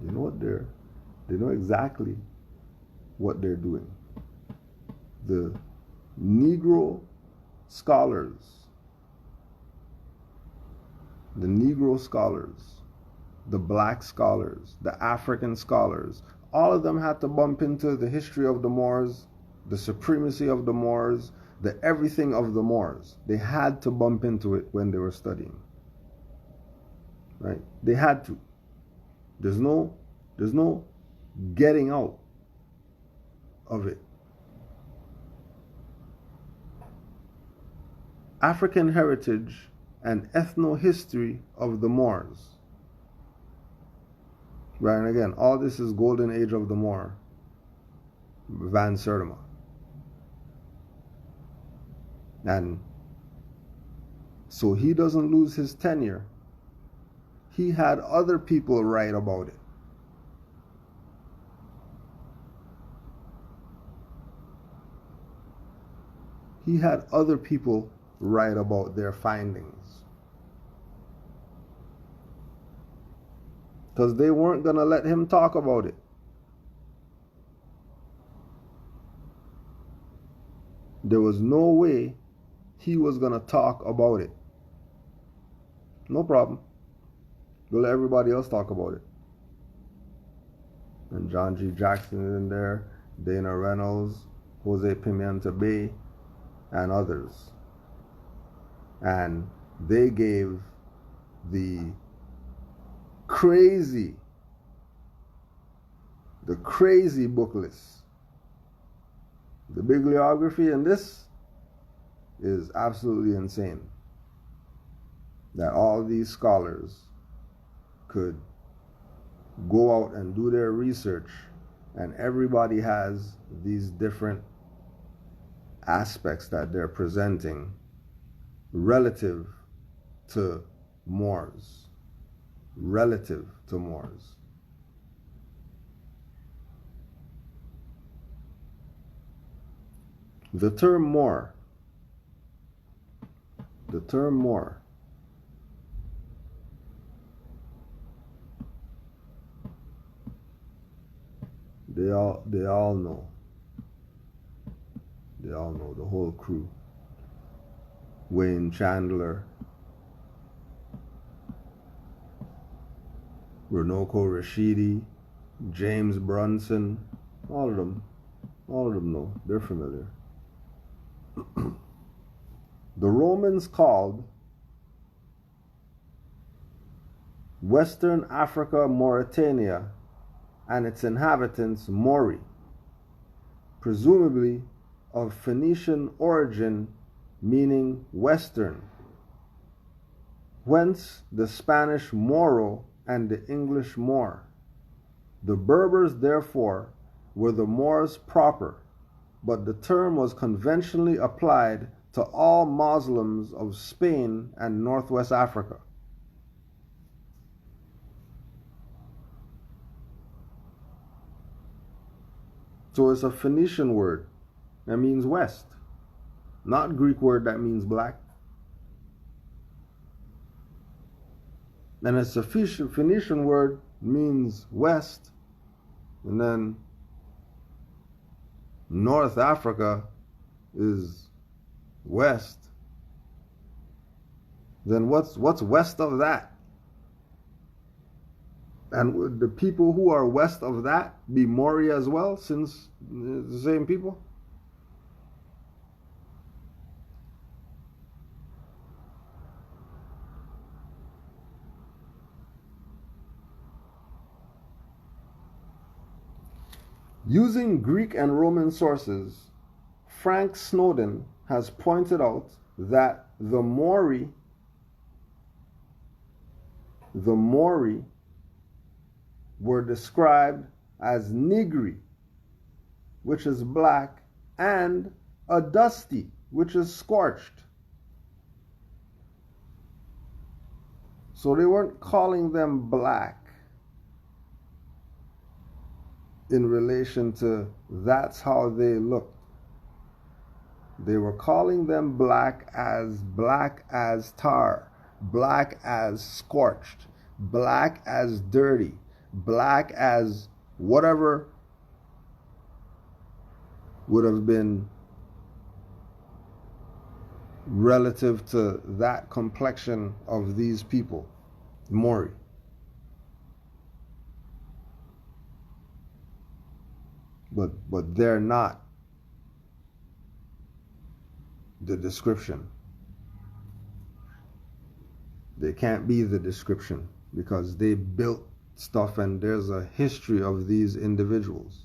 They know what they know exactly what they're doing. The Negro scholars, the black scholars, the African scholars, all of them had to bump into the history of the Moors, the supremacy of the Moors, the everything of the Moors. They had to bump into it when they were studying. Right? They had to. There's no getting out of it. African heritage and ethno-history of the Moors. Right, and again, all this is Golden Age of the Moor, Van Sertima. And so he doesn't lose his tenure. He had other people write about it. He had other people write about their findings. Because they weren't going to let him talk about it. There was no way he was going to talk about it. No problem. We'll let everybody else talk about it. And John G. Jackson is in there, Dana Reynolds, Jose Pimienta Bay, and others. And they gave the crazy book list. The bibliography in this is absolutely insane. That all these scholars could go out and do their research, and everybody has these different aspects that they're presenting relative to Moors. Relative to Moors. The term Moor, they all know. They all know, the whole crew. Wayne Chandler, Runoko Rashidi, James Brunson, all of them know. They're familiar. The Romans called Western Africa, Mauritania, and its inhabitants Mori, presumably of Phoenician origin meaning western, whence the Spanish Moro and the English Moor. The Berbers, therefore, were the Moors proper, but the term was conventionally applied to all Muslims of Spain and Northwest Africa. So it's a Phoenician word that means west, not Greek word that means black. And it's a Phoenician word means west, and then North Africa is west. Then what's west of that? And would the people who are west of that be Maori as well, since the same people? Using Greek and Roman sources, Frank Snowden has pointed out that the Maori were described as Negri, which is black, and Adusty, which is scorched. So they weren't calling them black in relation to that's how they looked. They were calling them black as tar, black as scorched, black as dirty, black as whatever would have been relative to that complexion of these people, Maori. But they're not the description. They can't be the description because they built stuff and there's a history of these individuals.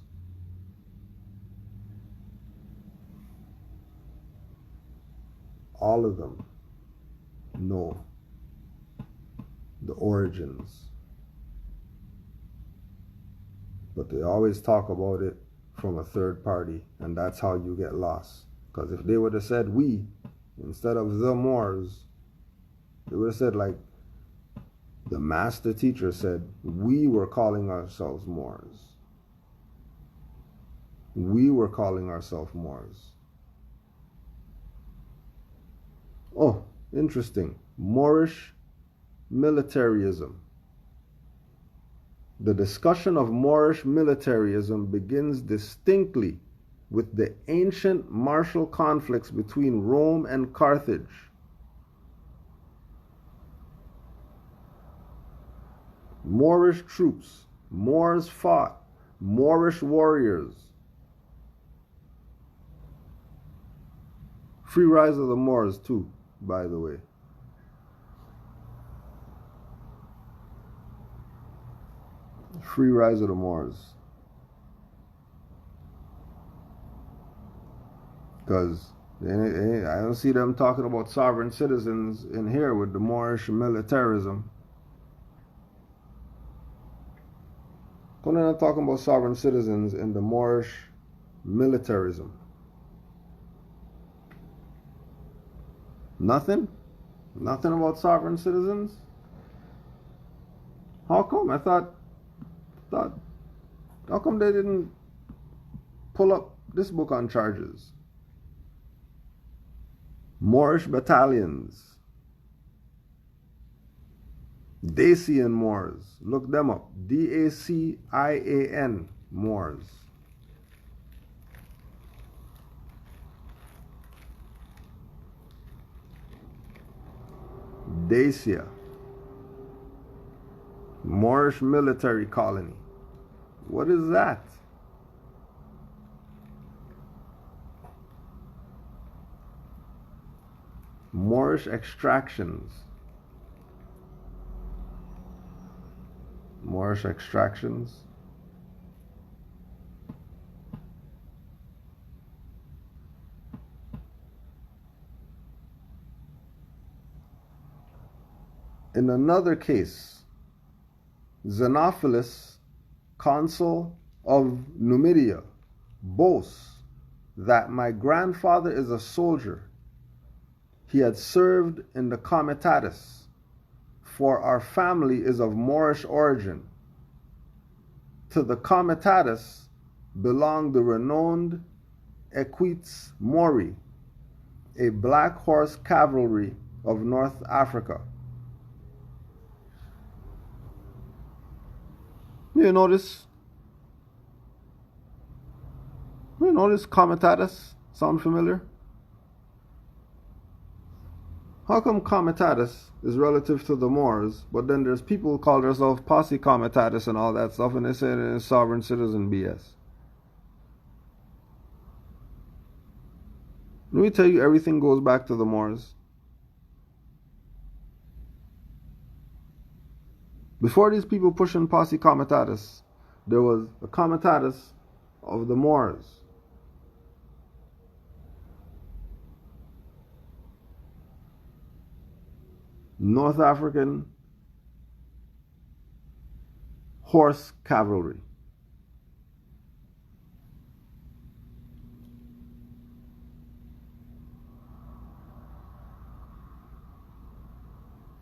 All of them know the origins, but they always talk about it from a third party, and that's how you get lost. Because if they would have said we instead of the Moors, they would have said, like the master teacher said, we were calling ourselves Moors. We were calling ourselves Moors. Oh, interesting. Moorish militarism. The discussion of Moorish militarism begins distinctly with the ancient martial conflicts between Rome and Carthage. Moorish troops, Moors fought, Moorish warriors. Free rise of the Moors too, by the way. Free rise of the Moors. Because I don't see them talking about sovereign citizens in here with the Moorish militarism. They're not talking about sovereign citizens in the Moorish militarism. Nothing? Nothing about sovereign citizens? How come? I thought how come they didn't pull up this book on charges? Moorish battalions. Dacian Moors. Look them up. Dacian Moors. Dacia. Moorish military colony. What is that? Moorish extractions. Moorish extractions. In another case, Xenophilus, consul of Numidia, boasts that my grandfather is a soldier. He had served in the Comitatus, for our family is of Moorish origin. To the Comitatus belonged the renowned Equites Mori, a black horse cavalry of North Africa. You notice Comitatus sound familiar? How come Comitatus is relative to the Moors, but then there's people who call themselves Posse Comitatus and all that stuff, and they say it's sovereign citizen BS? Let me tell you, everything goes back to the Moors. Before these people pushing Posse Comitatus, there was a Comitatus of the Moors. North African horse cavalry.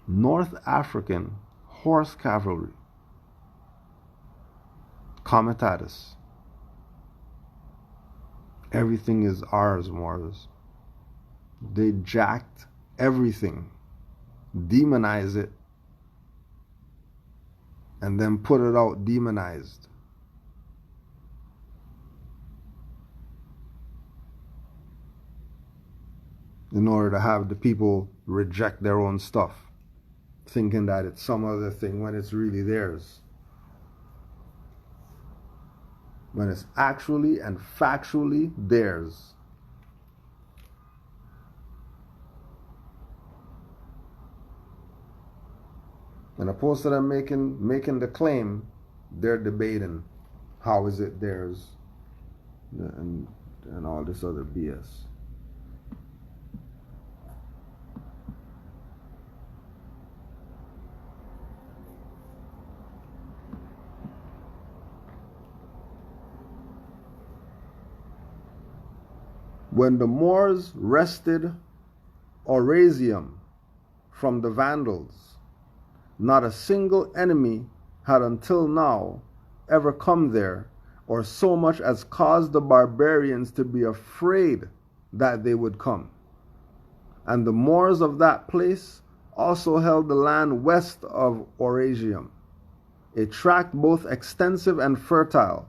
North African horse cavalry. Comitatus. Everything is ours, Moors. They jacked everything, demonize it, and then put it out demonized. In order to have the people reject their own stuff, thinking that it's some other thing when it's really theirs. When it's actually and factually theirs. And opposed to them making the claim, they're debating how is it theirs and all this other BS. When the Moors wrested Orasium from the Vandals, not a single enemy had until now ever come there, or so much as caused the barbarians to be afraid that they would come. And the Moors of that place also held the land west of Orasium, a tract both extensive and fertile,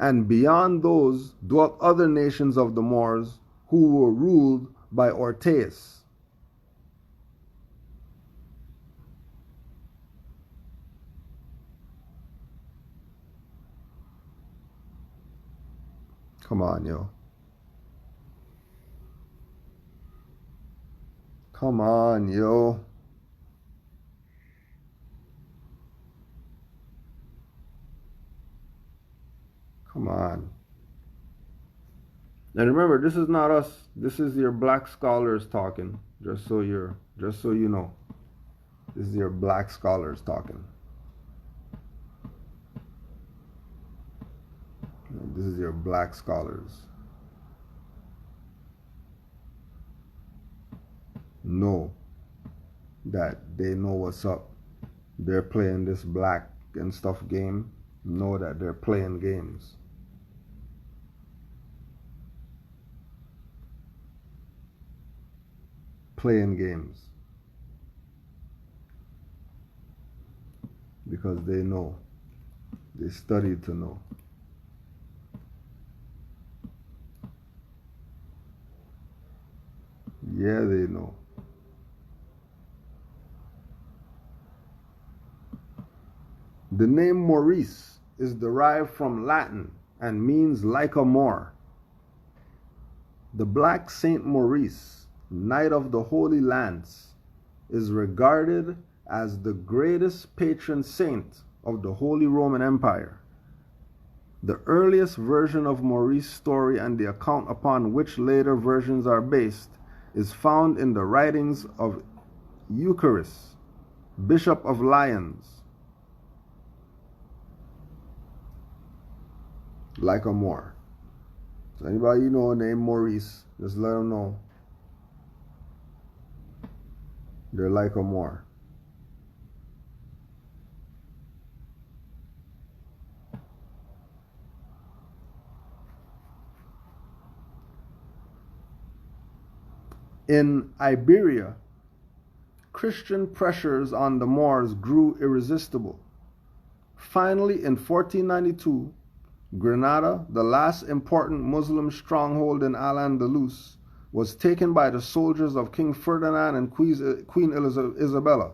and beyond those dwelt other nations of the Moors who were ruled by Orteus. Come on, yo. Come on, yo. Come on. And remember, this is not us. This is your black scholars talking. Just so you know. This is your black scholars talking. This is your black scholars. Know that they know what's up. They're playing this black and stuff game. Know that they're playing games. Playing games. Because they know. They studied to know. Yeah, they know. The name Maurice is derived from Latin and means like a Moor. The Black Saint Maurice, Knight of the Holy Lance, is regarded as the greatest patron saint of the Holy Roman Empire. The earliest version of Maurice's story and the account upon which later versions are based is found in the writings of Eucharis, Bishop of Lyons, like a Moor. So anybody you know named Maurice, just let them know they're like a Moor. In Iberia, Christian pressures on the Moors grew irresistible. Finally, in 1492, Granada, the last important Muslim stronghold in Al-Andalus, was taken by the soldiers of King Ferdinand and Queen Isabella,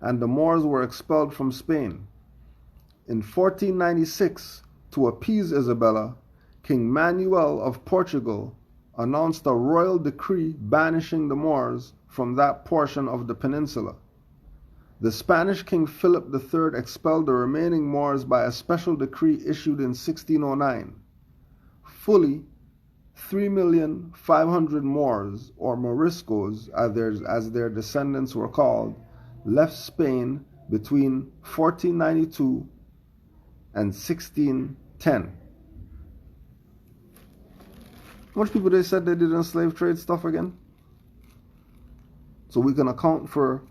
and the Moors were expelled from Spain. In 1496, to appease Isabella, King Manuel of Portugal announced a royal decree banishing the Moors from that portion of the peninsula. The Spanish King Philip III expelled the remaining Moors by a special decree issued in 1609. Fully 3,500,000 Moors, or Moriscos as their descendants were called, left Spain between 1492 and 1610. How much people they said they did in slave trade stuff again? So we can account for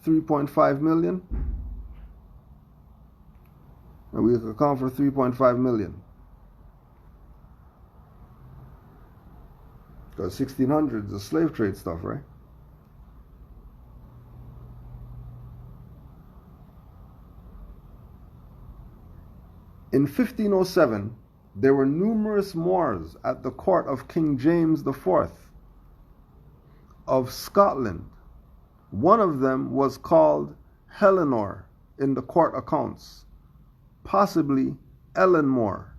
3.5 million? And we can account for 3.5 million. Because 1600s is slave trade stuff, right? In 1507, there were numerous Moors at the court of King James IV of Scotland. One of them was called Helenor in the court accounts, possibly Ellen More,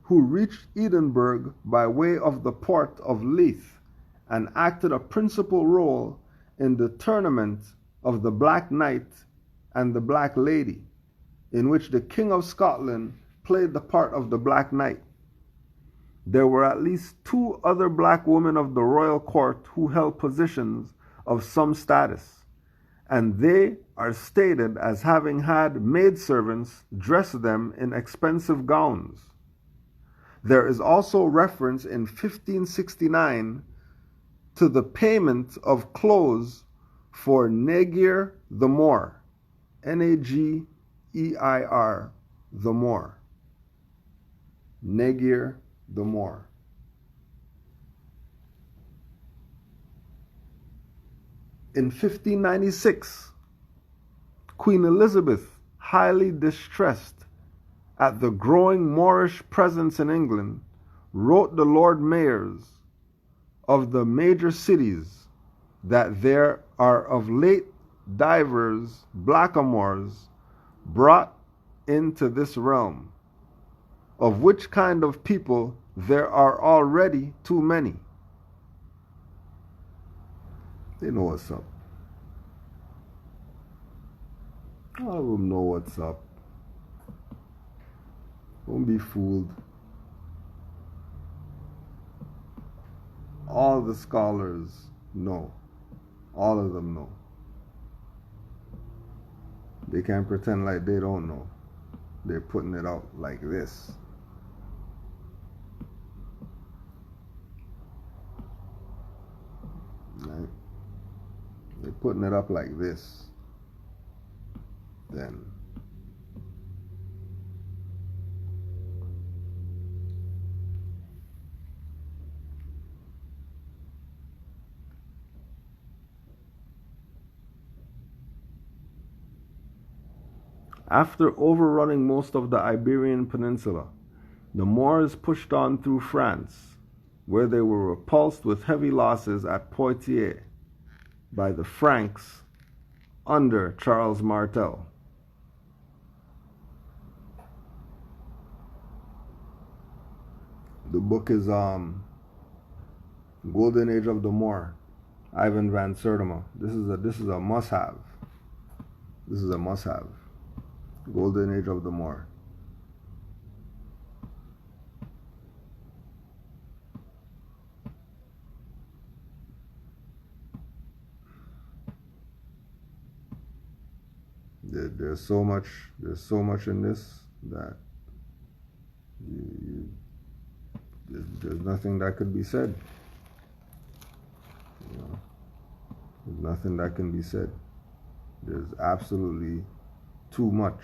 who reached Edinburgh by way of the port of Leith and acted a principal role in the tournament of the Black Knight and the Black Lady, in which the King of Scotland played the part of the Black Knight. There were at least 2 other black women of the royal court who held positions of some status, and they are stated as having had maidservants dress them in expensive gowns. There is also reference in 1569 to the payment of clothes for Negeir the Moor, Nageir the Moor. Negeir the Moor. In 1596, Queen Elizabeth, highly distressed at the growing Moorish presence in England, wrote the Lord Mayors of the major cities that there are of late divers blackamoors brought into this realm, of which kind of people there are already too many. They know what's up. All of them know what's up. Don't be fooled. All the scholars know. All of them know. They can't pretend like they don't know. They're putting it out like this. Right? They're putting it up like this. Then after overrunning most of the Iberian Peninsula, the Moors pushed on through France, where they were repulsed with heavy losses at Poitiers by the Franks under Charles Martel. The book is Golden Age of the Moor, Ivan van Sertima. This is a must-have. This is a must-have. Golden Age of the Moor. there's so much in this that there's nothing that could be said. You know, there's nothing that can be said. There's absolutely too much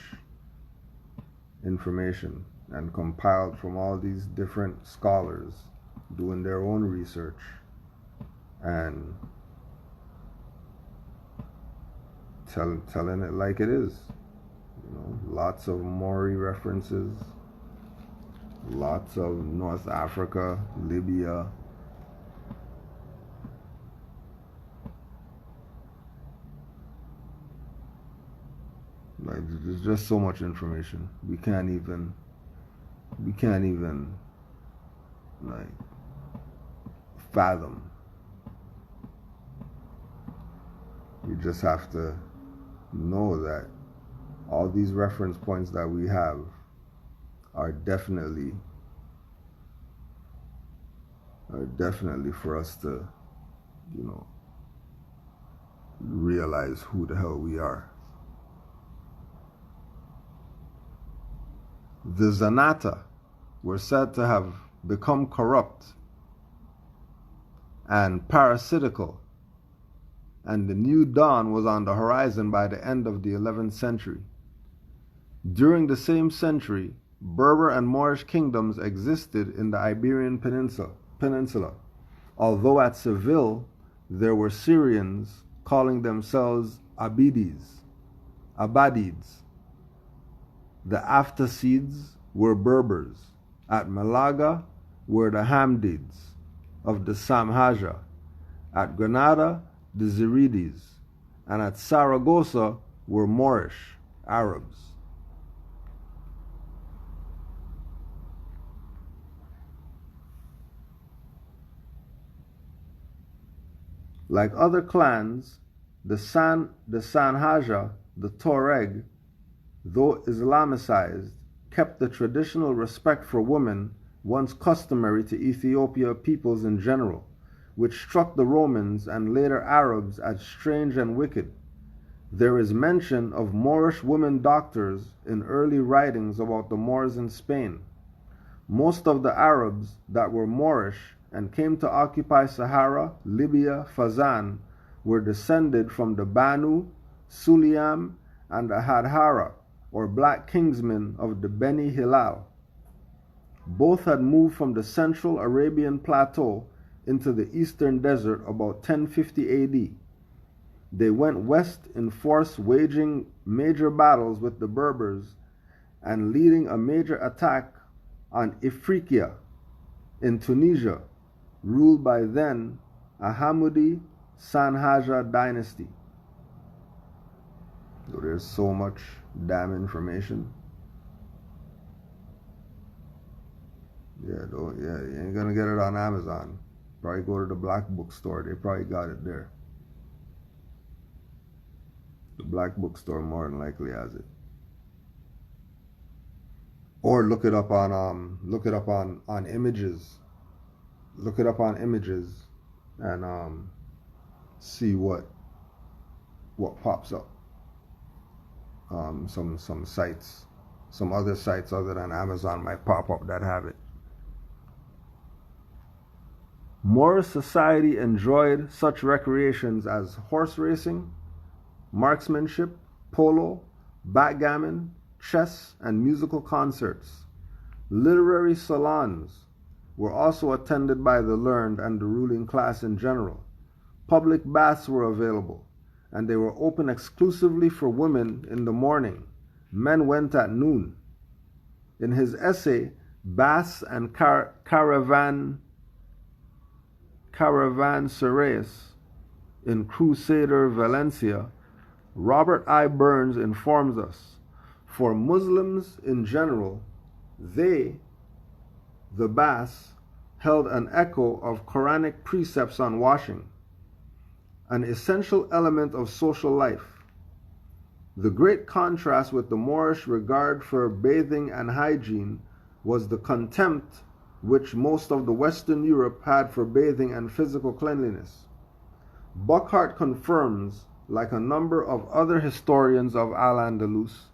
information, and compiled from all these different scholars doing their own research and telling it like it is. You know, lots of Maori references, lots of North Africa, Libya. Like, there's just so much information. We can't even like fathom. We just have to know that all these reference points that we have are definitely for us to, you know, realize who the hell we are. The Zanata were said to have become corrupt and parasitical, and the new dawn was on the horizon by the end of the 11th century. During the same century, Berber and Moorish kingdoms existed in the Iberian Peninsula, although at Seville there were Syrians calling themselves Abadids. The Aftasids were Berbers. At Malaga were the Hamdids of the Samhaja. At Granada, the Ziridis. And at Saragossa were Moorish Arabs. Like other clans, the Sanhaja, the Tuareg, though Islamicized, kept the traditional respect for women once customary to Ethiopia peoples in general, which struck the Romans and later Arabs as strange and wicked. There is mention of Moorish women doctors in early writings about the Moors in Spain. Most of the Arabs that were Moorish and came to occupy Sahara, Libya, Fazan were descended from the Banu, Suliam, and the Hadhara, or black kingsmen of the Beni Hilal. Both had moved from the central Arabian plateau into the eastern desert about 1050 AD. They went west in force, waging major battles with the Berbers and leading a major attack on Ifriqiya in Tunisia, ruled by then a Hamudi Sanhaja dynasty. So there's so much damn information. You ain't gonna get it on Amazon. Probably go to the Black Bookstore. They probably got it there. The Black Bookstore more than likely has it. Or look it up on images. Look it up on images and see what pops up. Some sites, some other sites other than Amazon might pop up that have it. Moorish society enjoyed such recreations as horse racing, marksmanship, polo, backgammon, chess, and musical concerts. Literary salons were also attended by the learned and the ruling class in general. Public baths were available, and they were open exclusively for women in the morning. Men went at noon. In his essay, Baths and Caravanserais in Crusader Valencia, Robert I. Burns informs us, for Muslims in general, they, the baths, held an echo of Quranic precepts on washing, an essential element of social life. The great contrast with the Moorish regard for bathing and hygiene was the contempt which most of the Western Europe had for bathing and physical cleanliness. Buckhart confirms like a number of other historians of Al-Andalus,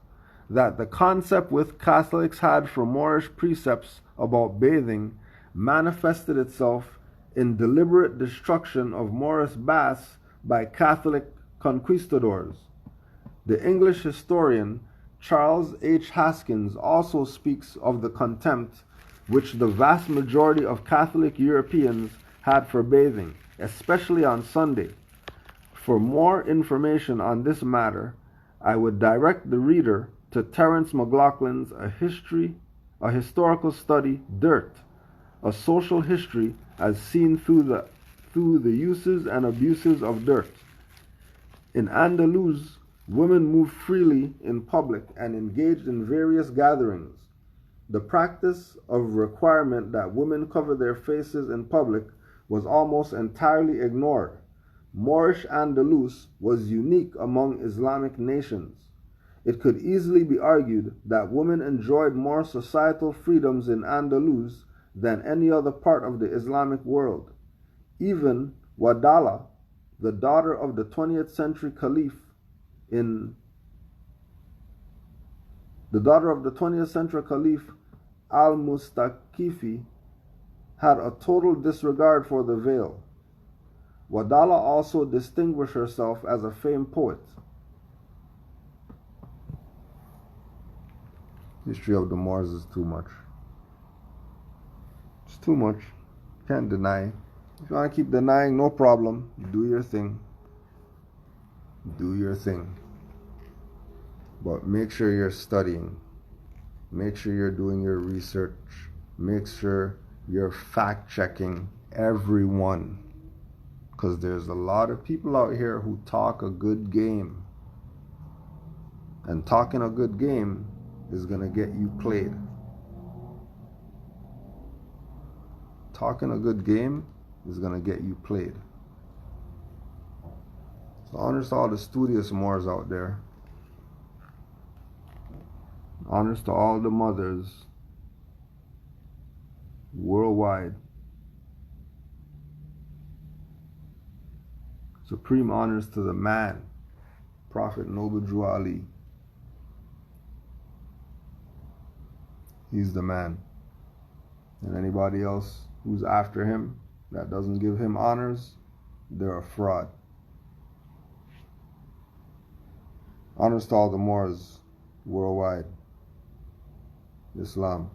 that the concept which Catholics had for Moorish precepts about bathing manifested itself in deliberate destruction of Moorish baths by Catholic conquistadors. The English historian Charles H. Haskins also speaks of the contempt which the vast majority of Catholic Europeans had for bathing, especially on Sunday. For more information on this matter, I would direct the reader to Terence McLaughlin's A Historical Study, Dirt, a social history as seen through the uses and abuses of dirt. In Andalus, women moved freely in public and engaged in various gatherings. The practice of requirement that women cover their faces in public was almost entirely ignored. Moorish Andalus was unique among Islamic nations. It could easily be argued that women enjoyed more societal freedoms in Andalus than any other part of the Islamic world. Even Wadala, the daughter of the 20th century Caliph Al-Mustaqifi, had a total disregard for the veil. Wadala also distinguished herself as a famed poet. History of the Moors is too much. It's too much. Can't deny. If you want to keep denying, no problem. Do your thing. Do your thing. But make sure you're studying. Make sure you're doing your research. Make sure you're fact checking everyone. Because there's a lot of people out here who talk a good game. And talking a good game is going to get you played. Talking a good game is going to get you played. So honors to all the studious Moors out there. Honors to all the mothers worldwide. Supreme honors to the man, Prophet Noble Drew Ali. He's the man. And anybody else who's after him that doesn't give him honors, they're a fraud. Honors to all the Moors worldwide. Islam.